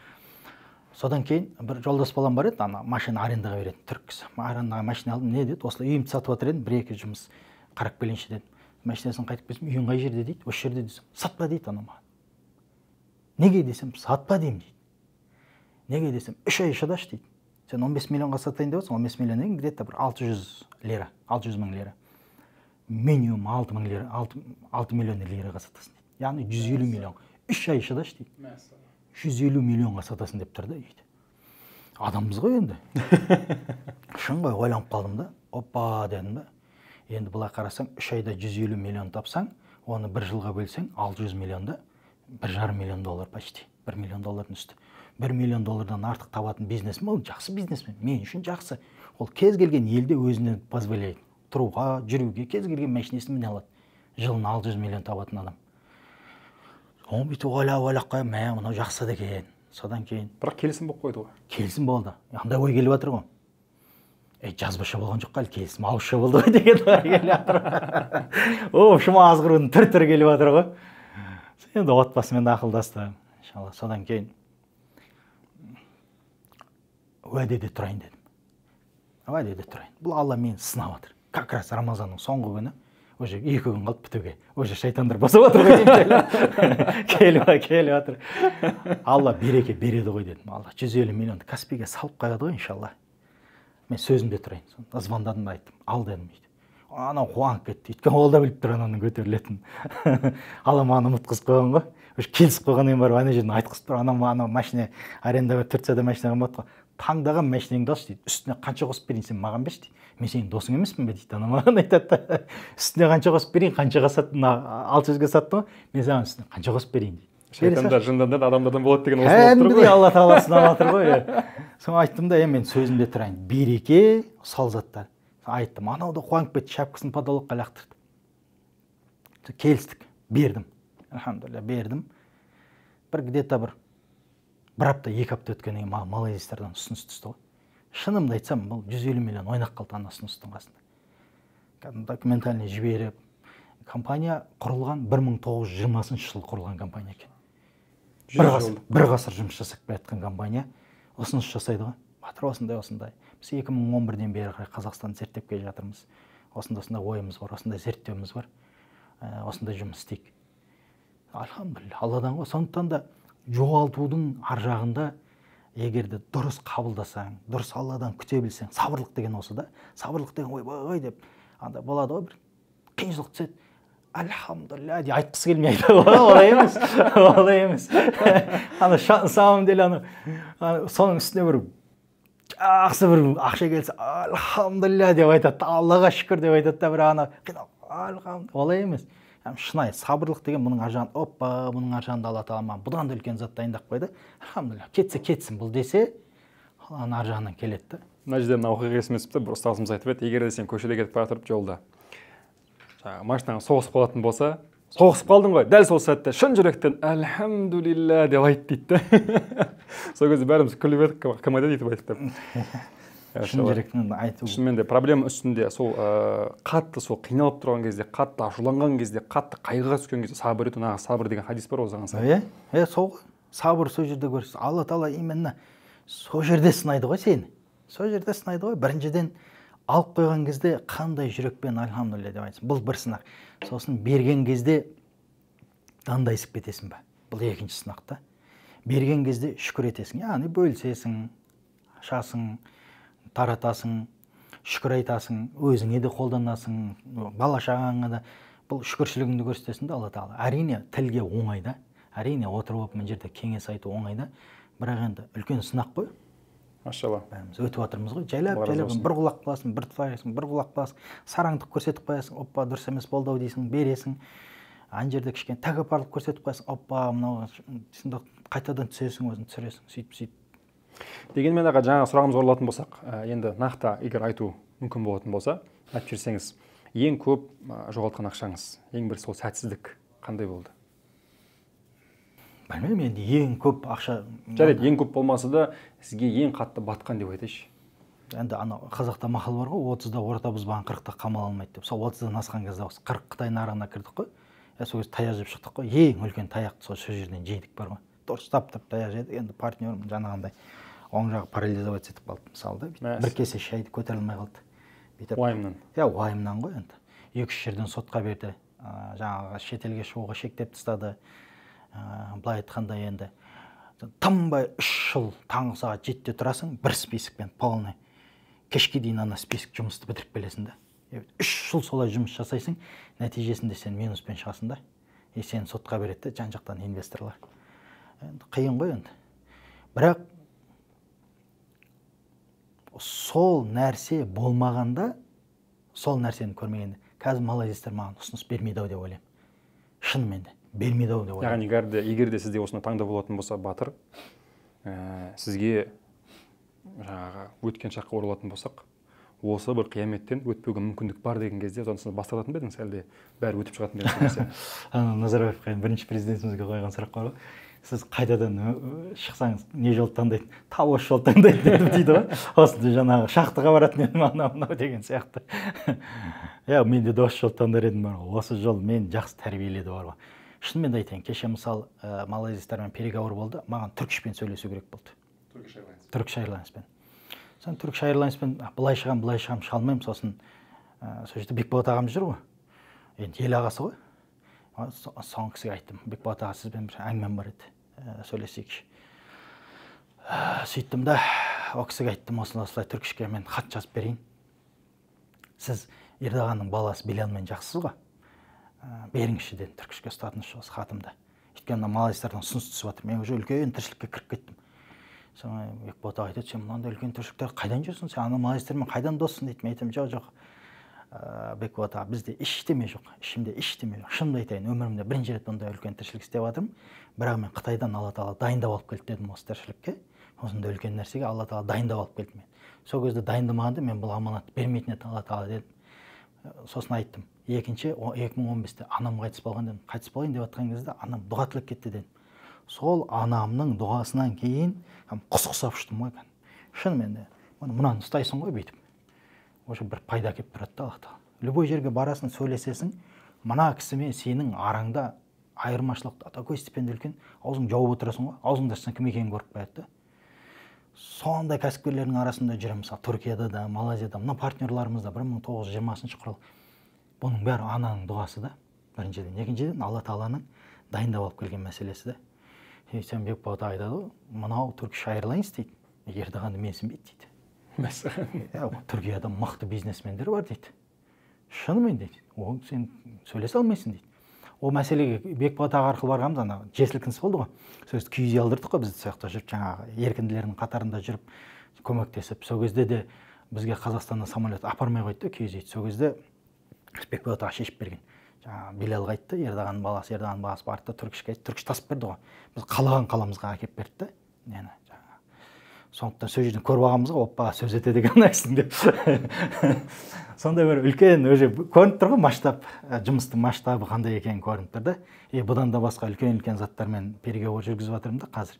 Содан кейін бір жолдас балам бар еді, ана машина арендаға беретін түрік кісі. Арендаға машина алдым, не деді? Осылай үйімді сатып отыр едім, бір-екі жұмыс қарап келейінші дедім. Машинасын қайтып келсем, үйің қай жерде дейді? Осы жерде десем, сатпа дейді ана маған. Неге десем, сатпа деймін дейді. Неге десем, 3 ай шыдашы дейді. Сен 15 миллионға сатайын деп отырсың, 15 миллион деген где-то бір 600 мың лира. Минимум 6 миллион лираға сатасың дейді. Яғни 150 миллион. 3 ай шыдашы дейді. 150 миллионға сатасың деп тұрды дейді. Адамбыз ғой енді. Шын ғой, ойланып қалдым да. Оппа дедім да. Енді бұлай қарасаң, 3 айда 150 миллион тапсаң, оны бір жылға бөлсең, 600 миллионда 1,5 миллион доллар почти. 1 миллион доллардың үсті. 1 миллион доллардан артық табатын бизнесмен, ол жақсы бизнесмен. Мен үшін жақсы. Ол кез келген елде өзіне позволяет. Тұруға, жүруге, кез келген машинесін міне алады. Жылына 600 миллион табатын адам. Оны бүйтіп ойлап қойып, мынау жақсы деген. Содан кейін. Бірақ келісім болып қойды ғой. Келісім болды. Андай ой келіп жатыр ғой. Жазбаша болған жоқ қали, келісім ауызша болды ғой деген ой келіп жатыр. Шыма азғырудың түр-түрі келіп жатыр ғой. Енді отбасымен ақылдасты. Иншалла. Содан кейін уәдеде тұрайын дедім. Уәдеде тұрайын. Бұл Алла мені сынап жатыр. Как раз Рамазанның соңғы күні уже 2 күн қалды бітуге, уже шайтандар басып жатыр ғой деймін. келіп жатыр. Алла береке береді ғой дедім. Алла 150 миллионды Каспийге салып қояды ғой иншалла. Мен сөзімде тұрайын. Звондадым да айттым, ал дедім. Анау қуанып кетті. Өйткені ол да біліп тұр ананың көтерілетінін. Ала маған ұмытқызып қойған ғой. Уже келісіп қойғаннан кейін барып ана жерден айтқызып тұр. Анау машина арендаға Турцияда машина қымбат қой. Таңдаған машинаңды алшы дейді. Үстіне қанша қосып берейін, сен маған берші дейді. Мен сенің досың емеспін бе дейді. Ана маған айтады да. Үстіне қанша қосып берейін, қаншаға саттың, 600-ге саттың ғой. Мен саған үстіне қанша қосып берейін дейді. Шайтандар жындандар адамдардан болады деген осы болып тұр ғой. Алла тағала сынап жатыр ғой. Соны айттым да, мен сөзімде тұрайын. Береке сол заттар. Айттым, анауды қуанып кетті, шапкасын подолокқа лақтырды. Келістік, бердім. Алхамдулилля, бердім. Где-то бір апта, 2 апта өткеннен кейін малайзиялардан ұсыныс түсті ғой. Шынымды айтсам, бұл 150 миллион ойнақ қалды ана ұсыныстың қасында. Документальный жіберіп, компания құрылған 1920 жыл құрылған компания екен. Бір ғасыр жұмыс жасап келатқан компания ұсыныс жасайды ғой. Батыр осындай. Біз 2011-ден бері қарай Қазақстанды зерттеп келе жатырмыз. Осындай ойымыз бар, осындай зерттеуіміз бар. Осындай жұмыс істейік. Алхамдулилля, Алладан ғой. Сондықтан да жоғалтудың ар жағында егерде дұрыс қабылдасаң, дұрыс Алладан күте білсең, сабырлық деген осы да. Сабырлық деген ойбай деп анда болады ғой, бір қиыншылық түседі. Алхамдулилля деп айтқысы келмей айтады. Олай емес. Ана самом деле соның үстіне бір жақсы бір ақша келсе, алхамдулилля деп айтады. Аллаға шүкір деп айтады да, бір ана алхамдулилля. Олай емес. Шынайы сабырлық деген бұның ар жағында, бұның ар жағында Алла тағала маған бұдан да үлкен зат дайындап қойды. Алхамдулилля, кетсін бұл десе, Алланың ар жағынан келеді да. Мына жерде мына оқиға есіме түсіпті, бір ұстазымыз айтып еді, егер де сен көшеде кетіп бара жатып жолда машинаң соғысып қалатын болса, соғысып қалдың ғой, дәл сол сәтте шын жүректен альхамдулилля деп айт дейді. Сол кезде бәріміз күліп едік, кім айтады деп айтып. Шын жүректен айту. Шынымен де проблема үстінде сол қатты сол қиналып тұрған кезде, қатты ашуланған кезде, қатты қайғыға түскен кезде сабыр ету, нағыз сабыр деген хадис бар осыған сай. Сол сабыр сол жерде көрсіз. Алла тағала именно сол жерде сынайды ғой сені. Сол жерде сынайды ғой. Біріншіден алып қойған кезде қандай жүрекпен альхамдулилля деп айтсын. Бұл бір сынақ. Сосын берген кезде дандайсып кетесің ба? Бұл екінші сынақ та. Берген кезде шүкір етесің. Яғни бөлісесің, ашасың, таратасың, шүкір айтасың, өзіңе де қолданасың, бала шағаңа да. Бұл шүкіршілігіңді көрсетесің де Алла тағала. Әрине тілге оңайда, әрине отырып мына жерде кеңес айту оңайда, бірақ енді үлкен сынақ қой. Машалла. Бәріміз өтіп жатырмыз ғой. Жайлап бір құлақ қаласың, бір тұтасың, бір құлақ қаласың, сараңдық көрсетіп қоясың, оппа дұрыс емес болды дейсің, бересің. Ана жерде кішкене тәкаппарлық көрсетіп қоясың, оппа мынау қайтадан түсесің, өзің түсіресің, сөйтіп. Дегенмен аға жаңа сұрағымыз оралатын болсақ, енді нақты егер айту мүмкін болатын болса, айтып жіберсеңіз, ең көп жоғалтқан ақшаңыз, ең бір сол сәтсіздік қандай болды? Білмеймін, енді ең көп ақша... Жарайды, ең көп болмаса да, сізге ең қатты батқан деп айтайшы. Енді қазақта мақал бар ғой, 30-да орта бұзбаған 40-та қамал алмайды деп. Сол 30-дан асқан кезде 40 Қытай нарығына кірдік қой. Сол кезде таяқ жеп шықтық қой. Ең үлкен таяқты сол жерден жейдік бар ғой. Дұрыстап тұрып таяқ жедік. Енді партнерім жаңағындай оң жағы парализовать етіп қалды мысалы да. Бір кесе шайды көтере алмай қалды. Уайымнан. Уайымнан ғой енді. 2-3 жерден сотқа берді. Жаңағы шетелге шығуға шектеп тастады. Былай айтқанда енді тынбай 3 жыл таңғы сағат 7-те тұрасың, бір списокпен полный. Кешке дейін ана список жұмысты бітіріп келесің да. 3 жыл солай жұмыс жасайсың, нәтижесінде сен минуспен шығасың да. Сені сотқа береді, жан-жақтан инвесторлар. Енді қиын ғой енді. Бірақ сол нәрсе болмағанда, сол нәрсені көрмегенде, қазір малайзиялар маған ұсыныс бермейді ау деп ойлаймын. Шынымен де. Бермейді ау деп ойлаймын. Яғни егер де сізде осыны таңдау болатын болса, батыр, сізге жаңағы өткен шаққа оралатын болсақ, осы бір қияметтен өтпеуге мүмкіндік бар деген кезде, сонысыз бастыратын ба едіңіз, әлде бәрі өтіп шығатын деген нәрсе? Назарбаевқа бірінші президентімізге қойған сұрақ бар ғой. Сіз қайтадан шықсаңыз, не жол таңдайды? Тап осы жол таңдайды дейді ғой. Осында жаңағы шахтаға баратын едім, анау деген сияқты. Менде де осы жол таңдар едім бар ғой. Осы жол мені жақсы тәрбиеледі бар ғой. Шынымен де айтайын, кеше мысалы малайзиялармен переговор болды, маған түркішпен сөйлесу керек болды. Turkish Airlines'пен. Сосын Turkish Airlines'пен былай шығам, шыға алмаймын. Сосын сол жерде Бекболат ағамыз жүр ғой. енді ел ағасы ғой. Соңғы кісіге айттым, Бекболат аға, сізбен бір әңгімем бар еді, сөйлесейікші. Сөйттім да, о кісіге айттым, осылай Түркішке мен хат жазып берейін. Сіз Ердоғанның баласы Билалмен жақсысыз ғой. Беріңізші дедім, Түркішке ұстатыңызшы осы хатымды. Өйткені малайздардан ұсыныс түсіп жатыр. Мен уже үлкен тіршілікке кіріп кеттім. Соны Бекболат аға айтады, сен мынандай үлкен тіршіліктерді қайдан жүрсің? Сен ана малайздармен қайдан доссың дейді. Мен айтамын, жоқ. Бекболат аға, бізде ештеме жоқ. Ішімде ештеме жоқ. Шынымды айтайын, өмірімде бірінші рет ондай үлкен тіршілік істеп жатырмын. Бірақ мен Қытайдан Алла тағала дайындап алып келді дедім осы тіршілікке. Осындай үлкен нәрсеге Алла тағала дайындап алып келді мен. Сол кезде дайындамағанда мен бұл аманатты бермейтін еді Алла тағала дедім. Сосын айттым. Екінші 2015-те анам қайтыс болған дедім. Қайтыс болайын деп жатқан кезде анам дұға тілеп кетті дедім. Сол анамның дұғасынан кейін құс құсап ұштым ғой. Шынымен де мынаны ұстайсың ғой бүйтіп. Уже бір пайда келіп тұрады да Алла тағала. Любой жерге барасың, сөйлесесің, мына кісімен сенің араңда айырмашылық такой степенде үлкен, аузың жауып отырасың ғой. Аузыңды ашсаң кім екенін көріп қояды да. Сондай кәсіпкерлердің арасында жүремін, мысалы Түркияда да, Малайзияда, мына партнерларымыз да 1920 құрал. Бұның бәрі ананың дұғасы да, біріншіден. Екіншіден Алла тағаланың дайындап алып келген мәселесі да. Сен Бекболат аға айтады ғой, мынау Turkish Airlines дейді, Ердоғанды менсінбейді дейді. Түркияда мықты бизнесмендер бар дейді. Шынымен дейді. Ол сен сөйлесе алмайсың дейді. Ол мәселеге Бекболат аға арқылы барғанымыз, ана жер сілкінісі болды ғой. Сол кезде киіз үй алдырдық қой, бізді сияқты жүріп, жаңағы еркінділердің қатарында жүріп, көмектесіп. Сол кезде де бізге Қазақстаннан самолет апармай қойды киіз үйді. Сол кезде Бекболат аға шешіп берген. Жаңағы Билалға айтты, Ердоғанның баласы барды да Түркіш тасып берді ғой. Біз қалаған қаламызға әкеп берді да. Нені жаңағы. Сондықтан сол жерден көріп алғанбыз ғой, оппаға сөз етеді екен нәрсің деп. Сондай бір үлкен уже көрініп тұр ғой масштаб, жұмыстың масштабы қандай екенін көрініп тұр да. Бұдан да басқа үлкен заттармен переговор жүргізіп жатырмын да қазір.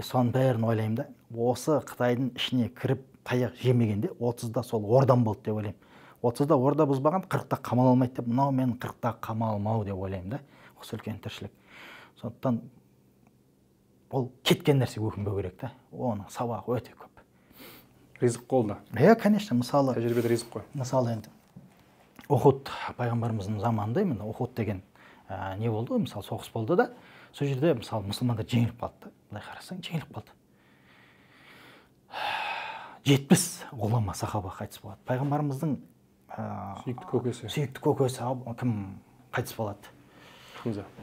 Соның бәрін ойлаймын да. Осы Қытайдың ішіне кіріп таяқ жемегенде 30-да сол ордан болды деп ойлаймын. 30-да орда бұзбаған, 40-та қамал алмайды деп, мынау мен 40-та қамал алмау деп ойлаймын да. Осы үлкен тіршілік. Сондықтан ол кеткен нәрсе өкінбеу керек та. Оның сабағы өте көп. Ризық қолда. Конечно, мысалы. Тәжірибеде ризық қой. Мысалы енді Ухуд пайғамбарымыздың заманында енді Ухуд деген не болды ғой, мысалы соғыс болды да. Сол жерде мысалы мұсылмандар жеңіліп қалды да. Былай қарасаң жеңіліп қалды. 70 ғұлама сахаба қайтыс болады. Пайғамбарымыздың сүйікті көкесі кім қайтыс болады?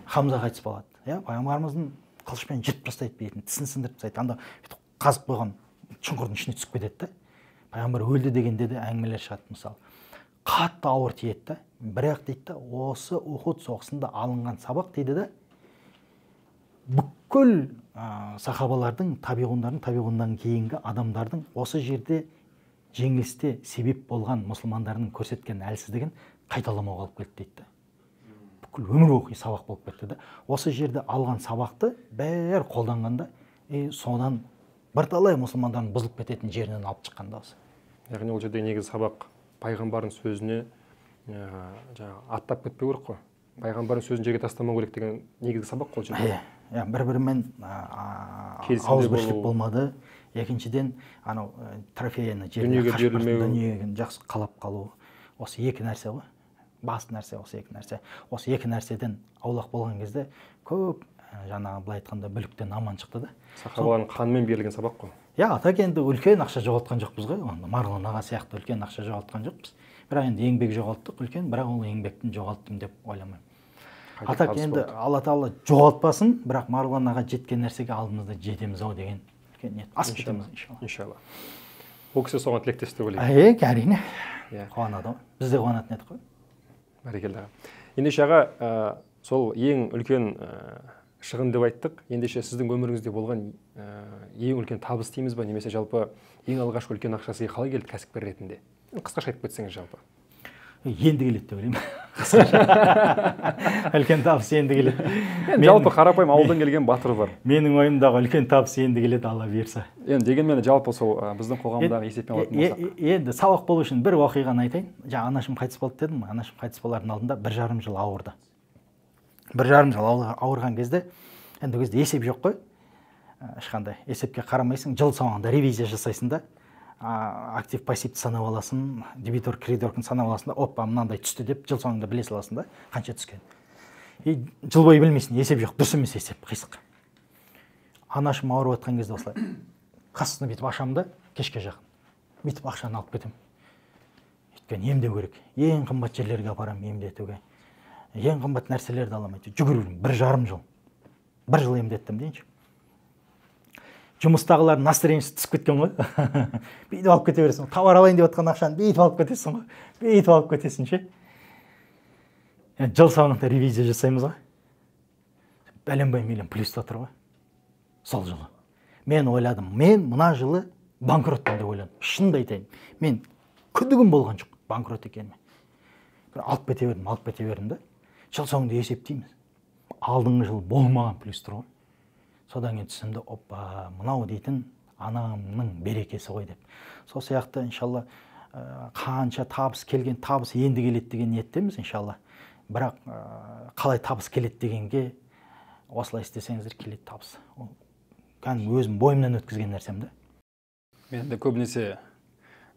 Хамза қайтыс болады. Пайғамбарымыздың қылышпен жыртып тастайды бетін, тісін сындырып тастайды. Анда қазып қойған шұңқырдың ішіне түсіп кетеді да. Пайғамбар өлді дегенде де әңгімелер шығады мысалы. Қатты ауыр тиеді да. Бірақ дейді да, осы Ухуд соғысында алынған сабақ дейді да, бүкіл сахабалардың, табиғуннан кейінгі адамдардың осы жерде жеңілісте себеп болған мұсылмандардың көрсеткен әлсіздігін қайталамауға алып келді дейді. Бүкіл өмір оқи сабақ болып кетті да. Осы жерде алған сабақты бәрі қолданғанда, содан бірталай мұсылмандардың бұзылып кететін жерінен алып шыққанда осы. Яғни ол жерде негізі сабақ пайғамбардың сөзіне аттап кетпеу керек қой. Пайғамбардың сөзін жерге тастамау керек деген негізгі сабақ қой жерде. Бір-бірімен ауызбіршілік болмады. Екіншіден, анау трофейны жерге қашып дүниеге жақсы қалап қалу. Осы екі нәрсе ғой. Басты нәрсе осы екі нәрсе. Осы екі нәрседен аулақ болған кезде көп жаңағы былай айтқанда бүліктен аман шықты да. Сахабалардың қанымен берілген сабақ қой. Атак енді үлкен ақша жоғалтқан жоқпыз ғой. Марлон аға сияқты үлкен ақша жоғалтқан жоқпыз. Бірақ енді еңбек жоғалттық үлкен, бірақ ол еңбектің жоғалттым деп ойламаймын. Атак енді Алла тағала жоғалтпасын, бірақ Марлон аға жеткен нәрсеге алдымызда жетеміз ау деген үлкен ниет. Асып кетеміз иншалла. Ол кісі соған тілектес деп ойлаймын. Әрине. Қуанады ғой. Біз де қуанатын едік қой. Бәрекелді аға. Ендеше аға, сол ең үлкен шығын деп айттық. Ендеше сіздің өміріңізде болған ең үлкен табыс дейміз ба, немесе жалпы ең алғашқы үлкен ақша сізге қалай келді кәсіпкер ретінде? Қысқаша айтып кетсеңіз жалпы. Енді келеді деп ойлаймын. Үлкен табыс енді келеді. Жалпы қарапайым ауылдан келген батыр бар. Менің ойымдағы үлкен табыс енді келеді, Алла бұйырса. Енді дегенмен жалпы сол біздің қоғамдағы есеппен алатын болсақ. Енді сабақ болу үшін бір оқиғаны айтайын. Жаңа анашым қайтыс болды дедім. Анашым қайтыс болардың алдында 1,5 жыл ауырды. 1,5 жыл ауырған кезде, енді ол кезде есеп жоқ қой. Ешқандай есепке қарамайсың, жыл соңында ревизия жасайсың да. актив пассивті санап аласың, дебитор кредиторын санап аласың да, оппа мынандай түсті деп жыл соңында біле саласың да қанша түскен. Жыл бойы білмейсің, есеп жоқ, дұрыс емес есеп, қисық. Анашым ауырып жатқан кезде осылай қасына бүйтіп ашамын да кешке жақын бүйтіп ақшаны алып кетемін. Өйткені емдеу керек. Ең қымбат жерлерге апарамын емдетуге. Ең қымбат нәрселерді аламын. Жүгіріп 1,5 жыл. 1 жыл емдеттім дейінші. Жұмыстағылардың настроениесі түсіп кеткен ғой. Бүйтіп алып кете бересің. Тауар алайын деп жатқан ақшаны бүйтіп алып кетесің ғой. Бүйтіп алып кетесің ше. Жыл соңында ревизия жасаймыз ғой. Бәленбай миллион плюста тұр ғой. Сол жылы. Мен ойладым, мен мына жылы банкроттым деп ойладым. Шынымды айтайын. Мен күдігім болған жоқ банкрот екеніме. Алып кете бердім да. Жыл соңында есептейміз. Алдыңғы жыл болмаған плюс тұр ғой. Содан кейін түсімді, оппа, мынау дейтін анамның берекесі ғой деп. Сол сияқты, иншалла, қанша табыс келген, табыс енді келеді деген ниеттеміз, иншалла. Бірақ қалай табыс келеді дегенге осылай істесеңіздер келеді табыс. Кәдімгі өзім бойымнан өткізген нәрсем да. Мен де көбінесе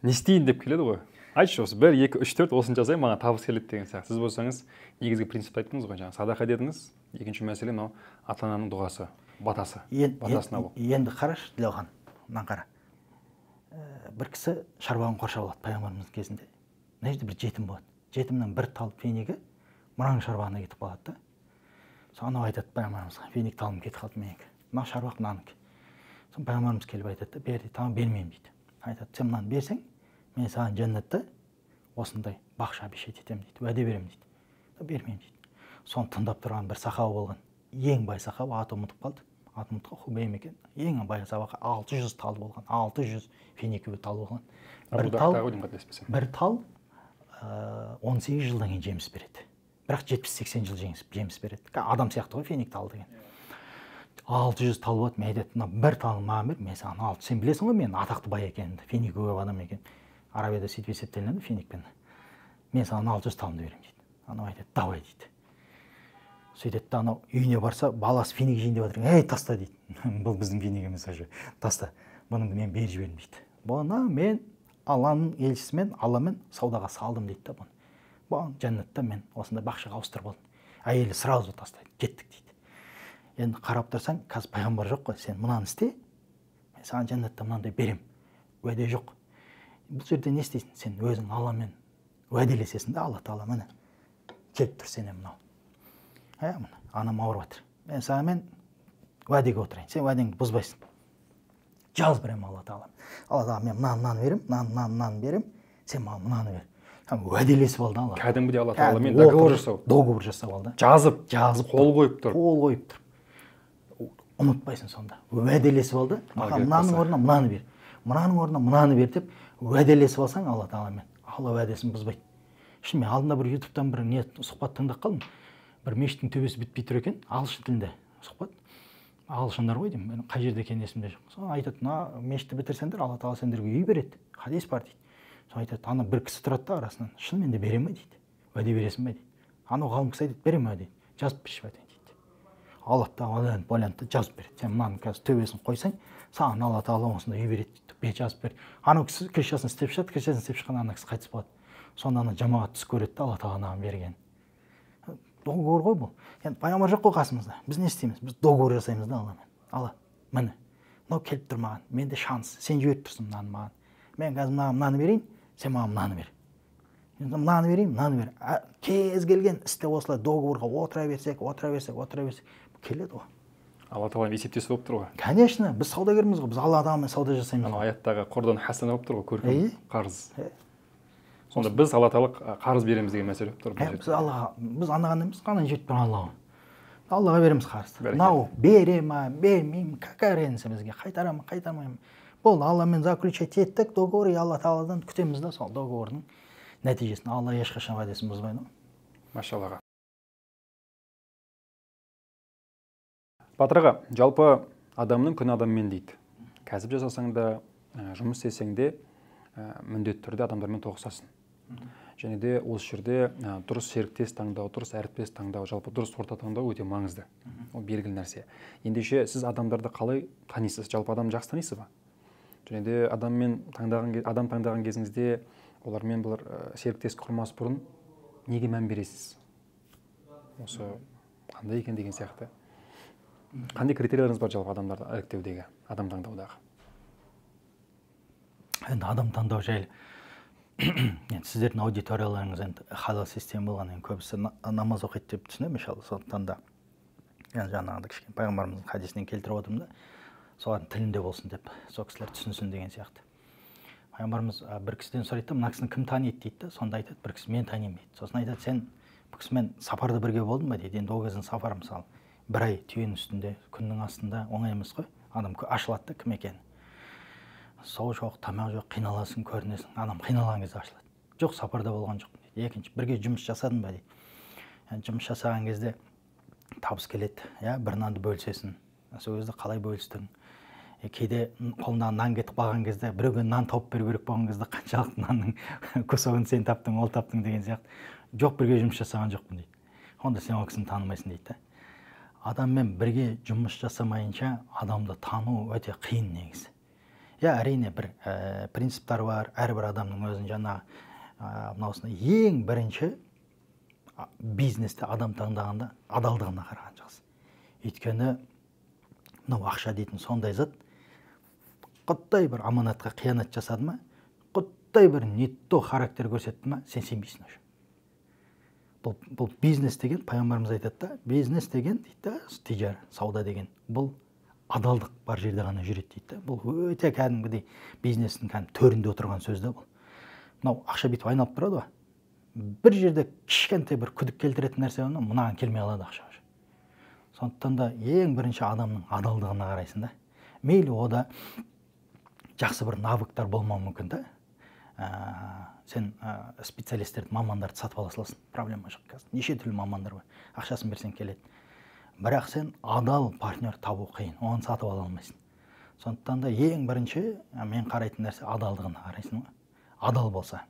не істейін деп келеді ғой. Айтшы осы 1, 2, 3, 4 осыны жасай, маған табыс келеді деген сияқты. Сіз болсаңыз негізгі принципті айттыңыз ғой, жаңағы садақа дедіңіз. Екінші мәселе мынау ата-ананың дұғасы, батасы. Батасына бұл. Енді қарашы, Тілеухан, мынаны қара. Бір кісі шаруасын қоршап алады пайғамбарымыз кезінде. Мына жерде бір жетім болады. Жетімнің бір тал фенигі мынаның шаруасына кетіп қалады да. Соны айтады пайғамбарымызға, феник талым кетіп қалды менікі. Мына шаруа мынанікі. Соны пайғамбарымыз келіп айтады да, бер дейді, тамам бермеймін дейді. Айтады, сен мынаны берсең, мен саған жәннатта осындай бақша бешет етемін дейді, уәде беремін дейді. Бермеймін дейді. Соны тыңдап тұрған бір сахаба болған. Ең бай сахаба, аты ұмытып қалды. Аты ұмытып қалды, Хубейм екен. Ең бай сахаба 600 тал болған. 600 феникі тал болған. Бір тал 18 жылдан кейін жеміс береді. Бірақ 70-80 жыл жеміс береді. Адам сияқты ғой феник тал деген. 600 тал болады, мен айтады, бір талын маған бер, мен саған алды. Сен білесің ғой мен атақты бай екенімді, феник көп адам екен. Арабияда сөйтіп есептелінеді феникпен. Мен саған 600 талымды беремін дейді. Анау айтады, давай дейді. Сөйтеді да анау үйіне барса, баласы феник жейін деп жатыр. Ей, таста дейді. Бұл біздің феник емес уже. Таста. Бұныңды мен беріп жібердім дейді. Бұны мен Алланың елшісімен, Алламен саудаға салдым дейді да бұны. Бұны жәннатта мен осындай бақшаға ауыстырып алдым. Әйелі сразу тастайды. Кеттік дейді. Енді қарап тұрсаң, қазір пайғамбар жоқ қой. Сен мынаны істе, мен саған жәннатта мынандай берем. Уәде жоқ. Бұл жерде не істейсің? Сен өзің Алламен уәделесесің да, Алла Тағала міне келіп тұр сене мынау. Міне, анам ауырып жатыр. Мен саған уәдеге отырайын. Сен уәдеңді бұзбайсың. Жаз берем Алла Тағала. Алла Тағала мен мынаны берем, мынаны берем. Сен маған мынаны бер. Уәделесіп алды Алла. Кәдімгідей Алла Тағаламен договор жасау. Договор жасап алды. Жазып, қол қойып тұр. Ұмытпайсың сонда. Уәделесіп алды. Маған мынаның орнына мынаны бер. Мынаның орнына мынаны бер деп уәделесіп алсаң Алла Тағаламен. Алла уәдесін бұзбайды. Шын мен алдында бір ютубтан бір сұхбат тыңдап қалдым. Бір мешіттің төбесі бітпей тұр екен, ағылшын тілінде сұхбат. Ағылшындар ғой деймін, қай жерде екенін есімде жоқ. Соны айтады, мына мешітті бітірсеңдер, Алла Тағала сендерге үй береді. Хадис бар дейді. Соны айтады, ана бір кісі тұрады да арасынан. Шынымен де бере ме дейді. Уәде бересің бе дейді. Анау ғалым кісі айтады, бере ме дейді. Жазып берші уәде дейді. Алла Тағала байланды жазып береді. Сен мынаның қазір төбесін қойсаң, саған Алла Тағала осында үй береді дейді. Бе жазып бер. Анау кісі кришасын істеп шығады, кришасын істеп шыққан ана кісі қайтыс болады. Сонда ана жамағат түс көреді де Алла Тағалаға берген. Договор ғой бұл. Енді пайғамбар жоқ қой қасымызда. Біз не істейміз? Біз договор жасаймыз да Алламен. Алла, міне, мынау келіп тұр маған. Менде шанс. Сен жіберіп тұрсың мынаны маған. Мен қазір мынаны берейін, сен маған мынаны бер. Мынаны берейін, мынаны бер. Кез келген істе осылай договорға отыра берсек, келеді ғой. Алла Тағала есептесі болып тұр ғой. Конечно, біз саудагерміз ғой. Біз Алла Тағаламен сауда жасаймыз. Ана аяттағы Құрдан хасана болып тұр ғой, көркем қарыз. Сонда біз Алла Тағала қарыз береміз деген мәселе болып тұр. Біз анаған емес, қана жетіп тұр Аллаға. Аллаға береміз қарызды. Мынау бере ма, бермеймін, какая разница бізге, қайтарамын, қайтармаймын. Болды, Алламен заключать еттік договор, и Алла Тағаладан күтеміз да сол договордың нәтижесін. Алла ешқашан уәдесін бұзбайды. Машаллаға. Батыр аға, жалпы адамның күні адаммен дейді. Кәсіп жасасаң да, жұмыс істесең де, міндетті түрде адамдармен тоғысасың. Және де осы жерде дұрыс серіктес таңдау, дұрыс әріптес таңдау, жалпы дұрыс орта таңдау өте маңызды. Ол белгілі нәрсе. Ендеше сіз адамдарды қалай танисыз? Жалпы адамды жақсы танисыз ба? және де адам таңдаған кезіңізде олармен бір серіктес құрмас бұрын неге мән бересіз? Осы қандай екен деген сияқты. Қандай критерияларыңыз бар жалпы адамдарды іріктеудегі, адам таңдаудағы? Енді адам таңдау жайлы енді сіздердің аудиторияларыңыз енді халал система болғаннан кейін көбісі намаз оқиды деп түсінемін иншалла. Сондықтан да жаңағыдай кішкене пайғамбарымыздың хадисінен келтіріп отырмын да, солардың тілінде болсын деп, сол кісілер түсінсін деген сияқты. Пайғамбарымыз бір кісіден сұрайды, мына кісіні кім таниды дейді да, сонда айтады, бір кісі мен танимын дейді. Сосын айтады, сен бұл кісімен сапарда бірге болдың ба дейді. Енді ол кездің сапар мысалы бір ай түйенің үстінде, күннің астында оңай емес қой. Адам ашылады да кім екені. Сау жоқ, тамақ жоқ, қиналасың, көрінесің. Адам қиналған кезде ашылады. Жоқ, сапарда болған жоқ дейді. Екінші, бірге жұмыс жасадың ба дейді. Жұмыс жасаған кезде табыс келеді, бір нанды бөлісесің. Сол кезде қалай бөлістің? Кейде қолыңнан нан кетіп қалған кезде, біреуге нан тауып беру керек болған кезде қаншалықты нанның кусогын сен таптың, ол таптың деген сияқты. Жоқ, бірге жұмыс жасаған жоқпын дейді. Онда сен ол кісіні танымайсың дейді. Адаммен бірге жұмыс жасамайынша адамды тану өте қиын негізі. Әрине бір принциптар бар, әрбір адамның өзінің жаңағы мынаусында ең бірінші бизнесте адам таңдағанда адалдығына қараған жақсы. Өйткені мынау ақша дейтін сондай зат, құттай бір аманатқа қиянат жасады ма, құттай бір нетто характер көрсетті ма, сен сенбейсің уже. Бұл бизнес деген, пайғамбарымыз айтады да, бизнес деген дейді, тижара, сауда деген, бұл адалдық бар жерде ғана жүреді дейді. Бұл өте кәдімгідей бизнестің төрінде отырған сөз да бұл. Мынау ақша бүйтіп айналып тұрады ғой. Бір жерде кішкентай бір күдік келтіретін нәрсе оны мынаған келмей қалады ақша. Сондықтан да ең бірінші адамның адалдығына қарайсың да. Мейлі ода жақсы бір навыктар болмауы мүмкін да. Сен специалистерді, мамандарды сатып ала саласың, проблема жоқ қазір. Неше түрлі мамандар бар, ақшасын берсең келеді. Бірақ сен адал партнер табу қиын, оны сатып ала алмайсың. Сондықтан да ең бірінші мен қарайтын нәрсе адалдығына қарайсың. Адал болса.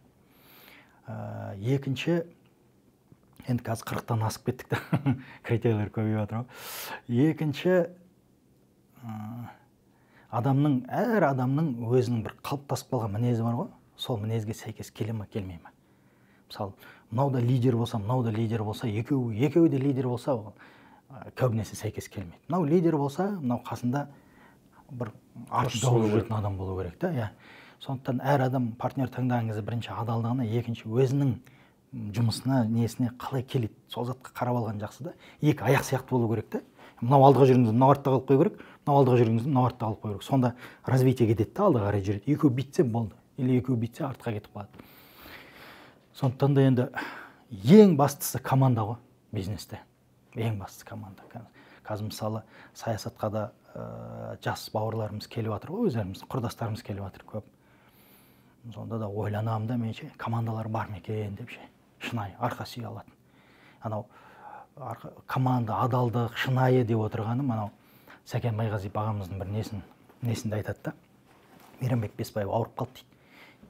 Екінші, енді қазір 40-тан асып кеттік та, критериялар көбейіп отыр. Екінші, әр адамның өзінің бір қалыптасып қалған мінезі бар ғой, сол мінезге сәйкес келе ме, келмей ме. Мысалы, мынау да лидер болса, екеуі де лидер болса, көбінесе сәйкес келмейді. Мынау лидер болса, мынау қасында бір артында жүретін адам болу керек та. Сондықтан әр адам партнер таңдаған кезде бірінші адалдығына, екінші өзінің жұмысына, несіне қалай келеді, сол затқа қарап алған жақсы да. Екі аяқ сияқты болу керек та. Мынау алдыға жүріңізді, мынау артта қалып қой керек, мынау алдыға жүріңізді, мынау артта қалып қой керек. Сонда развитие кетеді да, алдыға қарай жүреді. Екеуі бітсе болды, или екеуі бітсе артқа кетіп қалады. Сондықтан да енді ең бастысы команда ғой бизнесте. Ең бастысы команда. Қазір мысалы саясатқа да жас бауырларымыз келіп жатыр ғой, өздеріміз, құрдастарымыз келіп жатыр көп. Сонда да ойланамын да менше командалар бар ма екен деп шынайы арқа сүйе алатын. Анау команда, адалдық, шынайы деп отырғаным анау Сәкен Майғазиев ағамыздың бір несінде айтады да. Мейрамбек Бесбаев ауырып қалды дейді.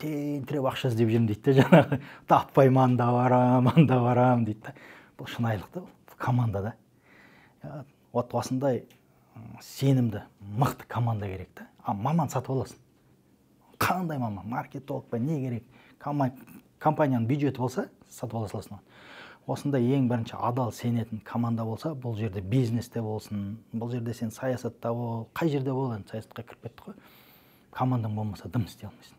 Тентіреп ақша іздеп жүрмін дейді да, жаңағы таппаймын, анда барам дейді да. Бұл шынайылық та, бұл команда да. Вот осындай сенімді, мықты команда керек та. Маман сатып аласың. Қандай маман, маркетолог ба, не керек? Компанияның бюджеті болса, сатып ала саласың. Осындай ең бірінші адал сенетін команда болса, бұл жерде бизнесте болсын, бұл жерде сен саясатта бол, қай жерде бол, енді саясатқа кіріп кеттік қой. Командаң болмаса дым істей алмайсың.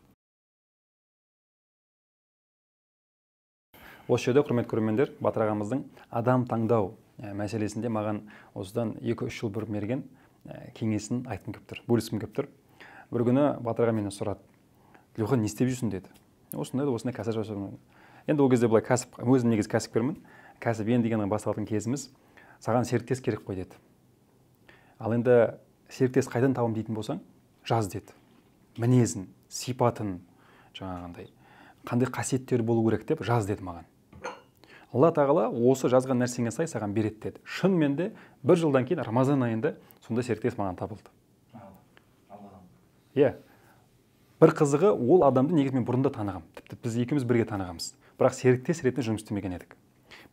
Осы жерде құрметті көрермендер, Батыр ағамыздың адам таңдау мәселесінде маған осыдан 2-3 жыл бұрын берген кеңесін айтқым келіп тұр, бөліскім келіп тұр. Бір күні Батыр аға менен сұрады: "Тілеухан, не істеп жүрсің?" деді. Осындай кәсіп жасадым. Енді ол кезде былай кәсіп, өзім негізі кәсіпкермін. Кәсіп енді дегеннен басталатын кезіміз, саған серіктес керек қой деді. Ал енді серіктес қайдан табам дейтін болсаң, жаз деді. Мінезін, сипатын, жаңағындай, қандай қасиеттері болу керек деп жаз деді маған. Алла тағала осы жазған нәрсеңе сай саған береді деді. Шынымен де бір жылдан кейін Рамазан айында сондай серіктес маған табылды. Бір қызығы, ол адамды негізі мен бұрында танығам. Тіпті біз екеуміз бірге танығамыз. Бірақ серіктес ретінде жұмыс істемеген едік.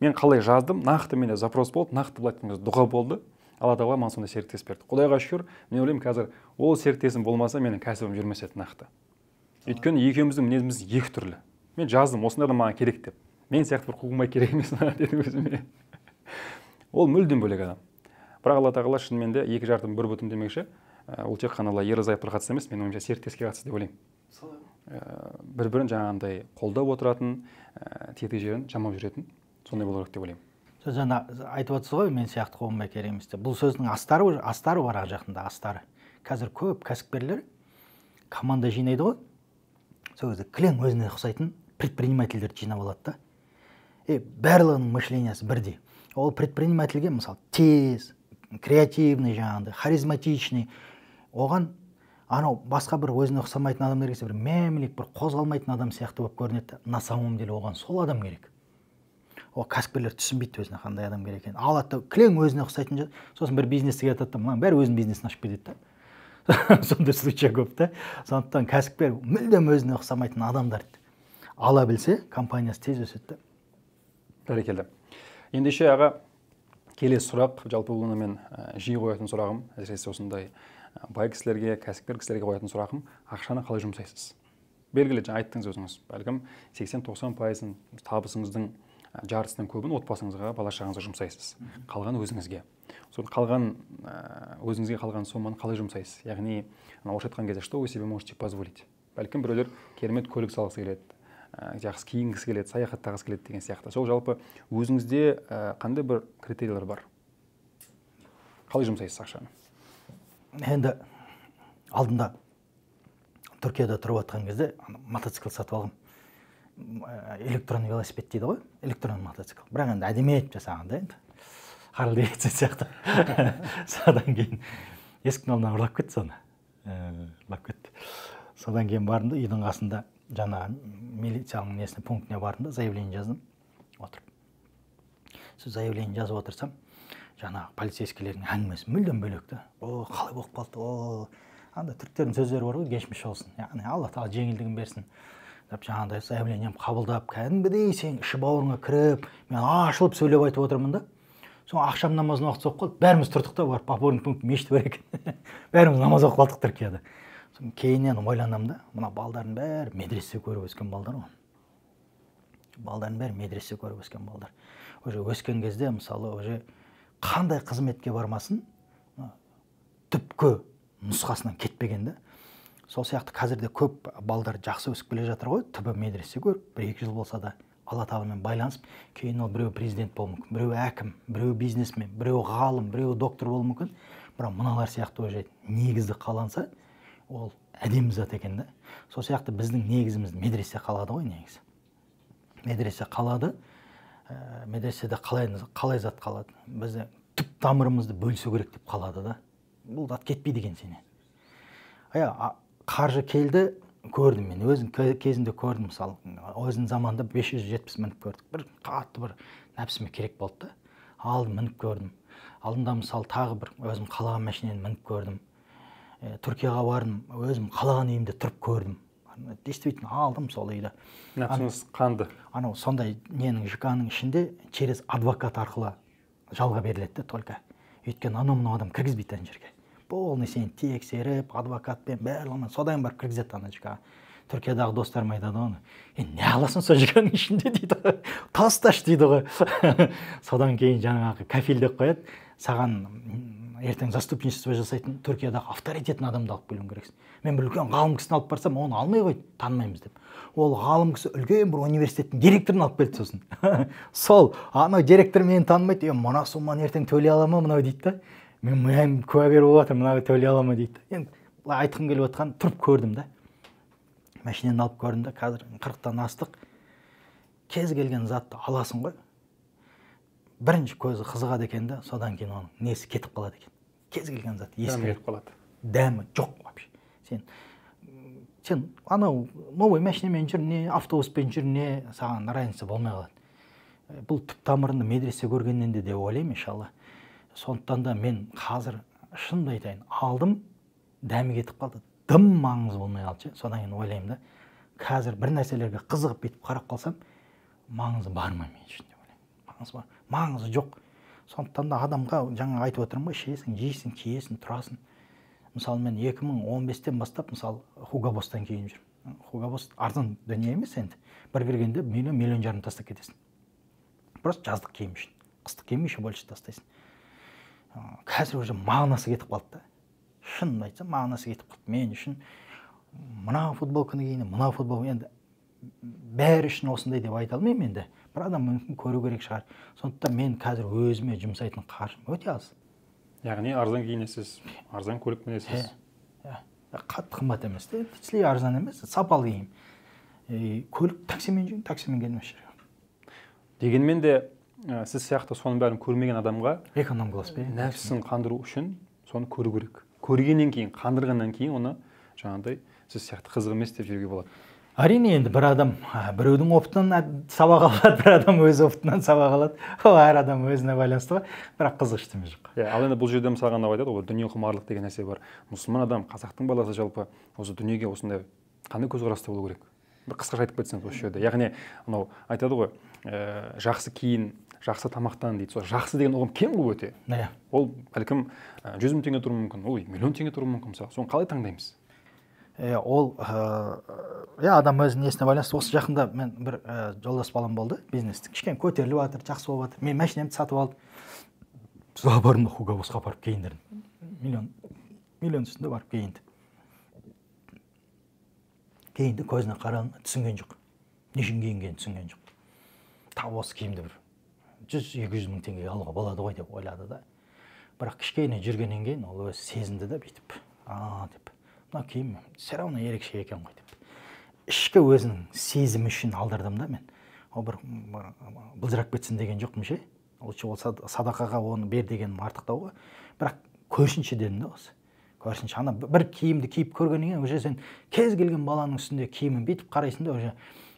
Мен қалай жаздым, нақты менде запрос болды, нақты былай айтқан кезде дұға болды. алла тағала маған сондай серіктес берді. Құдайға шүкір, мен ойлаймын қазір ол серіктесім болмаса менің кәсібім жүрмес еді нақты. Өйткені екеуміздің мінезіміз екі түрлі. Мен жаздым, осындай адам маған керек деп. Мен сияқты бір қуғымай керек емес дедім өзіме. Ол мүлдем бөлек адам. Бірақ алла тағала шынымен де екі жартым бір бүтін демекші, ол тек қана ерлі-зайыптыларға қатысты емес, менің ойымша серіктеске қатысты деп ойлаймын. Бір-бірін жаңағындай қолдап отыратын, тетік жерін жамап жүретін, сондай болу керек деп ойлаймын. Жаңа айтып отырсыз ғой, мен сияқты қуғынбай керек емес деп. Бұл сөздің астары бар ар жақында, астары. Қазір көп кәсіпкерлер команда жинайды ғой. Сол кезде кілең өзіне ұқсайтын предпринимательдерді жинап алады да. Барлығының мышлениясы бірдей. Ол предпринимательге мысалы тез, креативный жаңағындай, харизматичный, оған анау басқа бір өзіне ұқсамайтын адамдар келсе, бір мәмілек, бір қозғалмайтын адам сияқты болып көрінеді. На самом деле оған сол адам керек. Ол кәсіпкерлер түсінбейді өзіне қандай адам керек екенін. Алады да кілең өзіне ұқсайтын, сосын бір бизнесті кетеді, мынаның бәрі өзінің бизнесін ашып кетеді да. Сондай случай көп та. Сондықтан кәсіпкер мүлдем өзіне ұқсамайтын адамдарды ала білсе, компаниясы тез өседі. Бәрекелді. Ендеше аға, келесі сұрақ, жалпы бұл мен жиі қоятын сұрағым, әсіресе осындай бай кісілерге, кәсіпкер кісілерге қоятын сұрағым, ақшаны қалай жұмсайсыз? Белгілі, жаңа айттыңыз өзіңіз, бәлкім 80-90% табысыңыздың жартысынан көбін отбасыңызға, бала-шағаңызға жұмсайсыз. Қалған өзіңізге. Сол қалған өзіңізге қалған соманы қалай жұмсайсыз? Яғни, орысша айтқан кезде, что вы себе можете позволить? Бәлкім біреулер керемет көлік салғысы келеді, жақсы киінгісі келеді, саяхаттағысы келеді деген сияқты. Сол жалпы өзіңізде қандай бір критериялар бар? Қалай жұмсайсыз ақшаны? Енді алдында Түркияда тұрып жатқан кезде мотоцикл сатып алғым. Электронный велосипед дейді ғой, электронный мотоцикл. Бірақ енді әдемі етіп жасаған да енді. Харли Дэвидсон сияқты. Содан кейін есіктің алдынан ұрлап кетті соны. Ұрлап кетті. Содан кейін бардым да үйдің қасында жаңа милицияның несіне пунктіне бардым да заявление жаздым. Отырып. Сол заявление жазып отырсам, жаңа полицейскілердің әңгімесі мүлдем бөлек та. О, қалай болып қалды? Анда түріктердің сөздері бар ғой, кешмеш болсын. Яғни Алла тағала жеңілдігін берсін. Деп жаңағыдай заявлением қабылдап, кәдімгідей сен іші бауырыңа кіріп, мен ашылып сөйлеп айтып отырмын да. Соң ақшам намазын уақыт соғып қалды. Бәріміз тұрдық та, барып Папорный пункт мешіті бар екен. Бәріміз намаз оқып қалдық Түркияда. Соң кейіннен ойландым да, мына балдардың бәрі медресе көріп өскен балдар ғой. Балдардың бәрі медресе көріп өскен балдар. Уже өскен кезде мысалы уже қандай қызметке бармасын, түпкі нұсқасынан кетпеген да. Сол сияқты қазірде көп балдар жақсы өсіп келе жатыр ғой, түбі медресе көріп, 1-2 жыл болса да Алла тағаламен байланысып, кейін ол біреу президент болуы мүмкін, біреу әкім, біреу бизнесмен, біреу ғалым, біреу доктор болуы мүмкін. Бірақ мыналар сияқты уже негізді қаланса, ол әдемі зат екен да. Сол сияқты біздің негізіміз медресе қалады ғой негізі. Медресе қалады, медреседе қалай зат қалады? Бізде түп тамырымызды бөлісу керек деп қалады да. Бұл зат кетпейді екен сенен. Қаржы келді, көрдім мен, өзім кезінде көрдім, мысалы, өзінің заманда 570 мініп көрдік. Бір қатты бір нәпсіме керек болды да. Алдым, мініп көрдім. Алдында мысалы тағы бір өзім қалаған машинені мініп көрдім. Түркияға бардым, өзім қалаған үйімде тұрып көрдім. Действительно алдым сол үйді. Нәпсіңіз қанды? Анау сондай ненің ЖК-ның ішінде через адвокат арқылы жалға беріледі только. Өйткені анау адам кіргізбейді ана жерге. Полный сен тексеріп, адвокатпен барлығымен содан бар кіргізеді ана ЖК. Түркиядағы достарым айтады оны. Не аласың сол ЖК-ның ішінде дейді. Тасташ дейді ғой. Содан кейін жаңағы кафел деп қояды. Саған ертең заступничество жасайтын Түркиядағы авторитетін адамды алып келуің керексің. Мен бір үлкен ғалым кісіні алып барсам, оны алмай қойды, танымаймыз деп. Ол ғалым кісі үлкен бір университеттің директорын алып келді сосын. Сол, анау директор мені танымайды, мына сумманы ертең төлей ала ма мынау дейді да. Мен куәгер болып отырмын, мынау төлей ала ма дейді. Енді айтқым келіп отқан тұрып көрдім да. Машинені алып көрдім да, қазір 40-тан астық. Кез келген затты аласың ғой. Бірінші көзі қызығады екен да, содан кейін оның несі кетіп қалады екен. Кез келген зат дәмі кетіп қалады. Дәмі жоқ вообще. Сен анау новый машинамен жүр не, автобуспен жүр не, саған разница болмай қалады. Бұл түп тамырында медресе көргеннен де деп ойлаймын, иншалла. Сондықтан да мен қазір шынымды айтайын, алдым, дәмі кетіп қалды. Дым маңызы болмай қалды. Содан кейін ойлаймын да, қазір бір нәрселерге қызығып кетіп қарап қалсам, маңызы бар ма мен үшін деп ойлаймын. Маңызы жоқ. Сондықтан да адамға жаңа айтып отырмын ғой, ішесің, жейсің, киесің, тұрасың. Мысалы мен 2015-тен бастап мысалы Hugo Boss'тан киініп жүрмін. Hugo Boss арзан дүние емес енді. Бір кіргенде миллион жарым тастап кетесің. Просто жаздық киім үшін. Қыстық киім еще больше тастайсың. Қазір уже мағынасы кетіп қалды да. Шынын айтсам, мағынасы кетіп қалды. Мен үшін мына футболканы киейін, мына футбол енді бәрі үшін осындай деп айта алмаймын енді. Бір адам мүмкін көру керек шығар. Сондықтан мен қазір өзіме жұмсайтын қаржым өте аз. Яғни арзан киінесіз, арзан көлік мінесіз. Қатты қымбат емес те, тіслей арзан емес, сапалы киім. Көлік таксимен жүрмін, таксимен келмес жерге. Дегенмен де сіз сияқты соның бәрін көрмеген адамға эконом класс пе? нәпсісін қандыру үшін соны көру керек. Көргеннен кейін, қандырғаннан кейін оны жаңағыдай сіз сияқты қызық емес деп жүруге болады. Әрине енді бір адам біреудің опытынан сабақ алады, бір адам өз опытынан сабақ алады. Ол әр адам өзіне байланысты ғой, бірақ қызық ештеме жоқ. Ал енді бұл жерде мысалы ғана айтады ғой, дүние құмарлық деген нәрсе бар. Мұсылман адам, қазақтың баласы жалпы осы дүниеге осындай қандай көзқараста болу керек? Бір қысқаша айтып кетсеңіз осы жерде. Яғни анау айтады ғой, жақсы киін, жақсы тамақтан дейді. Сол жақсы деген ұғым кең ғой өте. Ол бәлкім 100 мың теңге тұруы мүмкін, ой, миллион теңге тұруы мүмкін мысалы. Соны қалай таңдаймыз? Ол адам өз несіне байланысты. Осы жақында мен бір жолдас балам болды, бизнесті кішкене көтеріліп жатыр, жақсы болып жатыр. Мен машинамды сатып алдым. Барымда Hugo Bossқа барып киіндірдім. Миллион үстінде барып киінді. Киінді, көзіне қарадым, түсінген жоқ. Не үшін киінгенін түсінген жоқ. Тап осы киімді бір 100-200 мың теңгеге алуға болады ғой деп ойлады да. Бірақ кішкене жүргеннен кейін ол өзі сезінді да бүйтіп, деп. Мына киім все равно ерекше екен ғой деп. Ішкі өзінің сезімі үшін алдырдым да мен. Ол бір былжырап кетсін деген жоқпын ше. Ол садақаға оны бер дегенім артықтау ғой. Бірақ көрсінші дедім да осы. Көрсінші, ана бір киімді киіп көргеннен кейін уже сен кез келген баланың үстінде киімін бүйтіп қарайсың да, уже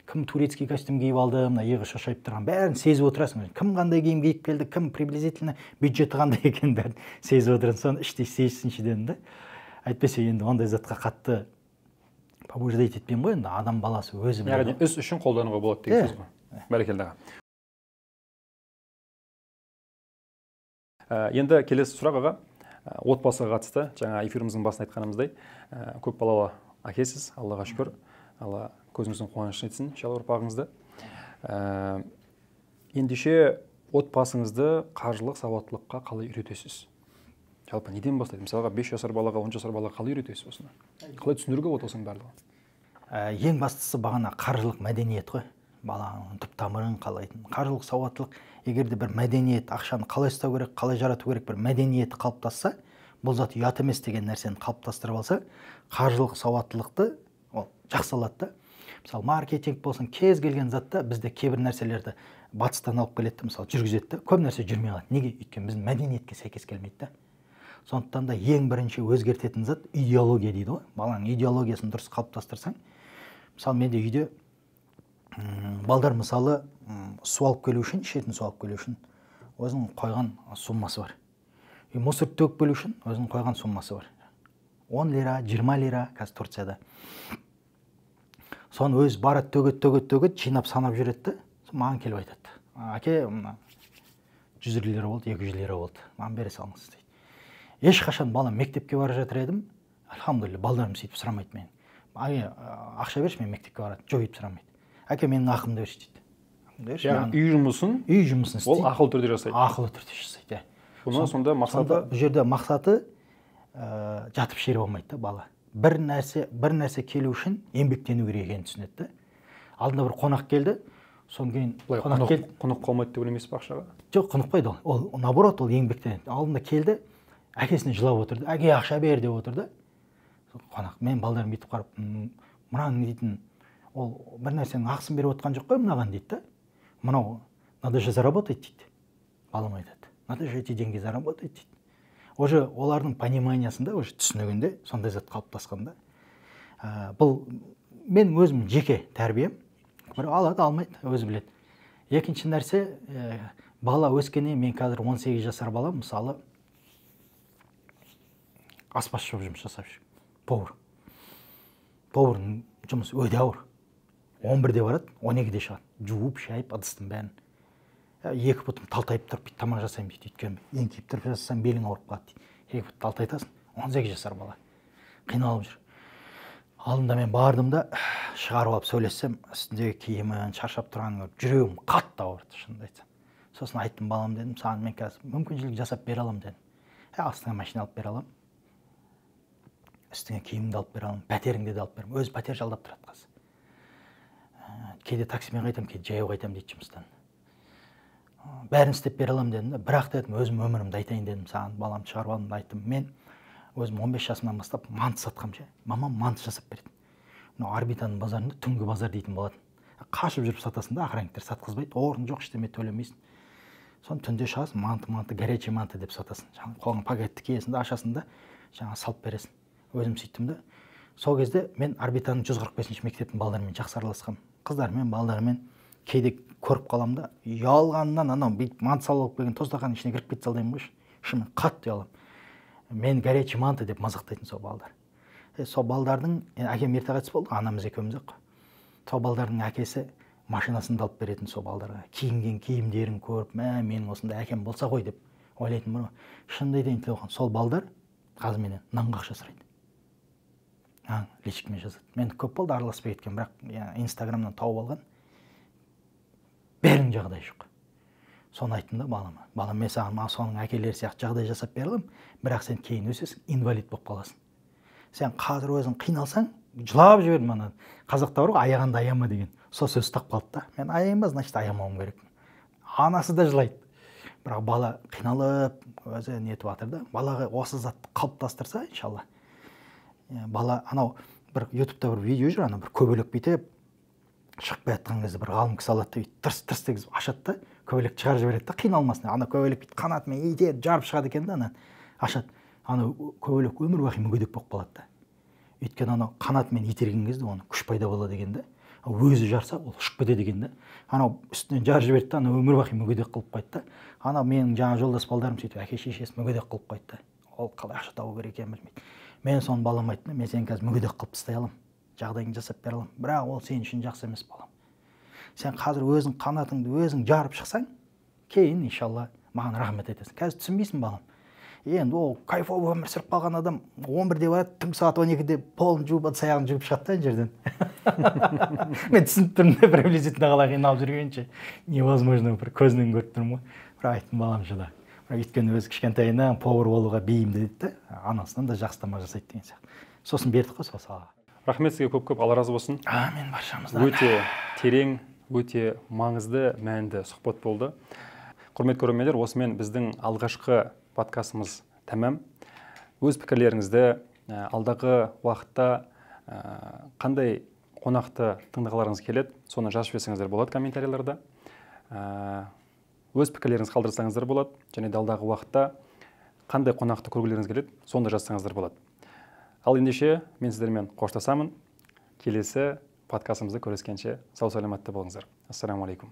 кім турецкий костюм киіп алды, мына иығы шошайып тұрған бәрін сезіп отырасың. Кім қандай киім киіп келді, кім приблизительно бюджеті қандай екенін бәрін сезіп отырасың. Соны іштей сезсінші дедім да. Әйтпесе енді ондай затқа қатты побуждать етпеймін ғой, енді адам баласы өзі. Яғни іс үшін қолдануға болады деген сөз ғой. Бәрекелді аға. Енді келесі сұрақ аға, отбасыға қатысты. Жаңа эфиріміздің басында айтқанымыздай, көп балалы әкесіз, Аллаға шүкір. Алла көзіңіздің қуанышын етсін, иншалла ұрпағыңызды. Ендеше отбасыңызды қаржылық сауаттылыққа қалай үйретесіз? Жалпы неден бастайды? Мысалға 5 жасар балаға, 10 жасар балаға қалай үйретесіз осыны? Қалай түсіндіруге болады осының барлығын? Ең бастысы бағана қаржылық мәдениет қой. Баланың түп тамырын қалайтын. Қаржылық сауаттылық, егер де бір мәдениет, ақшаны қалай ұстау керек, қалай жарату керек, бір мәдениеті қалыптасса, бұл зат ұят емес деген нәрсені қалыптастырып алса, қаржылық сауаттылықты ол жақсалады да. Мысалы, маркетинг болсын, кез келген затта бізде кейбір нәрселерді батыстан алып келеді, мысалы, жүргізеді, көп нәрсе жүрмей қалады. Неге? Өйткені біздің мәдениетке сәйкес келмейді. Сондықтан да ең бірінші өзгертетін зат идеология дейді ғой. Баланың идеологиясын дұрыс қалыптастырсаң, мысалы, менде үйде балдар мысалы су алып келу үшін, ішетін су алып келу үшін өзінің қойған суммасы бар. Мусор төгіп келу үшін өзінің қойған суммасы бар. 10 лира, 20 лира қазір Турцияда. Соны өз барады, төгеді, жинап санап жүреді, маған келіп айтады. Әке, 100 лира болды, 200 лира болды. Маған бере салыңыз дейді. Ешқашан балам мектепке бара жатыр едім, альхамдулилля, балдарым сөйтіп сұрамайды мен. Ақша берші, мен мектепке барады, жойып сұрамайды. Әке, менің ақымды берші дейді. Яғни үй жұмысын істейді. Ол ақылы түрде жасайды. Ақылы түрде жасайды. Бұны сонда мақсаты? Бұл жерде мақсаты жатып шеріп алмайды да бала. Бір нәрсе келу үшін еңбектену керек екенін түсінеді. Алдында бір қонақ келді, содан кейін құнық қалмайды деп ойлаймыз ба ақшаға? Жоқ, құнықпайды ол. Ол наоборот, ол еңбектенеді. Алдында келді, әкесіне жылап отырды, әке ақша бер деп отырды. Қонақ, мен балдарым бүйтіп қарап, мынаның дейтін, ол бір нәрсенің ақысын беріп отқан жоқ қой мынаған дейді. Мынау, надо же заработать дейді. Балам айтады. Надо же эти деньги заработать дейді. Уже олардың пониманиясында, уже түсінігінде сондай зат қалыптасқанда. Бұл мен өзім жеке тәрбием. Бір алады, алмайды, өзі біледі. Екінші нәрсе, бала өскенде, мен қазір 18 жасар балам, мысалы, аспазшы болып жұмыс жасап жүр. Повар. Повардың жұмысы өте ауыр. 11-де барады, 12-де шығады. Жуып, шайып, ыдыстың бәрін. Екі бұтым талтайып тұрып бүйтіп тамақ жасаймын дейді. Өйткені еңкейіп тұрып жасасаң белің ауырып қалады дейді. Екі бұтты талтайтасың. 18 жасар бала қиналып жүр. Алдында мен бардым да шығарып алып сөйлессем, үстіндегі киімін шаршап тұрғанын көріп жүрегім қатты ауырды, шынымды айтсам. Сосын айттым, балам дедім, саған мен қазір мүмкіншілік жасап бере аламын дедім. Астыңа машина алып бере аламын, үстіңе киіміңді алып бере аламын, пәтеріңді де алып беремін. Өзі пәтер жалдап тұрады қазір. Кейде таксимен қайтамын, кейде жаяу қайтамын дейді жұмыстан. Бәрін істеп бере аламын дедім. Бірақ дедім, өзім өмірімді айтайын дедім, саған баламды шығарып алдым, айттым. Мен өзім 15 жасымнан бастап манты сатқам ше. Мамам манты жасап береді. Мынау орбитаның базарында түнгі базар дейтін болатын. Қашып жүріп сатасың да, охранниктер сатқызбайды, орын жоқ, ештеме төлемейсің. Сон түнде шығасың, манты, горячий манты деп сатасың. Жаңа қолыңа пакетті киесің да, ашасың да, жаңа салып бересің. Өзім сөйттім да. Сол кезде мен орбитаның 145-ші мектептің балдарымен жақсы араласқам. Қыздармен, балдармен кейде көріп қалам да, ұялғаннан анау бүйтіп манты салып алып келген тостақанның ішіне кіріп кетсе алдаймын ғой. Шынымен қатты ұялам. Мен горячий манты деп мазақтайтын сол балдар. Сол балдардың, әкем ерте қайтыс болды, анамыз екеуміз ақ. Сол балдардың әкесі машинасында алып беретін сол балдарға. Киінген киімдерін көріп, менің осындай әкем болса ғой деп ойлайтын бір. Шынында айтайын телефон, сол балдар қазір менен нанға ақша сұрайды. Личикмен жазады. Мен көп болды араласпай кеткен, бірақ Инстаграмнан тауып алған. Бәрінің жағдай жоқ. Соны айттым да балама. Балам, мен саған соның әкелері сияқты жағдай жасап бере аламын, бірақ сен кейін өсесің, инвалид болып қаласың. Сен қазір өзің қиналсаң, жылап жібердім ана. Қазақта бар ғой, аяғанды аяма деген. Сол сөз ұстап қалды да. Мен аяймын ба, значит аямауым керек. Анасы да жылайды. Бірақ бала қиналып, өзі нетіп жатыр да. Балаға осы затты қалыптастырса, иншалла. Бала анау бір ютубта бір видео жүр, ана бір көбелек бүйтіп шығып жатқан кезде бір ғалым кісі алады да, тырс дегізіп ашады да, көбелек шығарып жібереді да, қиналмасын. Ана көбелек бүйтіп қанатымен итеріп жарып шығады екен да, ана ашады. Ана көбелек өмір бақи мүгедек болып қалады да. Өйткені анау қанатымен итерген кезде оның күш пайда болады екен да. Өзі жарса, ол ұшып кетеді екен да. Анау үстінен жарып жіберді да, ана өмір бақи мүгедек қылып қойды да. Ана менің жаңа жолдас балдарым сөйтіп әке шешесі мүгедек қылып қойды да. Ол қалай ақша табу керек екенін білмейді. Мен соны балама айттым, мен сені қазір мүгедек қылып тастай аламын, жағдайыңды жасап бере аламын, бірақ ол сен үшін жақсы емес балам. Сен қазір өзің қанатыңды өзің жарып шықсаң, кейін иншалла маған рахмет айтасың. Қазір түсінбейсің балам. Енді ол кайфовый өмір сүріп қалған адам 11-де барады, түнгі сағат 12-де полын жуып, аяғын жуып шығады да жерден. Мен түсініп тұрмын да, приблизительно қалай қиналып жүргенше невозможно, бір көзінен көріп тұрмын ғой. Бірақ айттым, балам жыла. Өйткені өзі кішкентайынан повар болуға бейімді дейді да, анасынан да жақсы тамақ жасайды деген сияқты. Сосын бердік қой сол салаға. Рахмет сізге көп Алла разы болсын. Амин, баршамыздан. Өте терең, өте маңызды, мәнді сұхбат болды. Құрметті көрермендер, осымен біздің алғашқы подкастымыз тәмам. Өз пікірлеріңізді алдағы уақытта қандай қонақты тыңдағыларыңыз келеді, соны жазып жіберсеңіздер болады комментарийлерде. Өз пікірлеріңіз қалдырсаңыздар болады, және де алдағы уақытта қандай қонақты көргілеріңіз келеді, соны жазсаңыздар болады. Ал ендеше мен сіздермен қоштасамын. Келесі подкастымызда көріскенше сау саламатта болыңыздар. Ассаламу алейкум.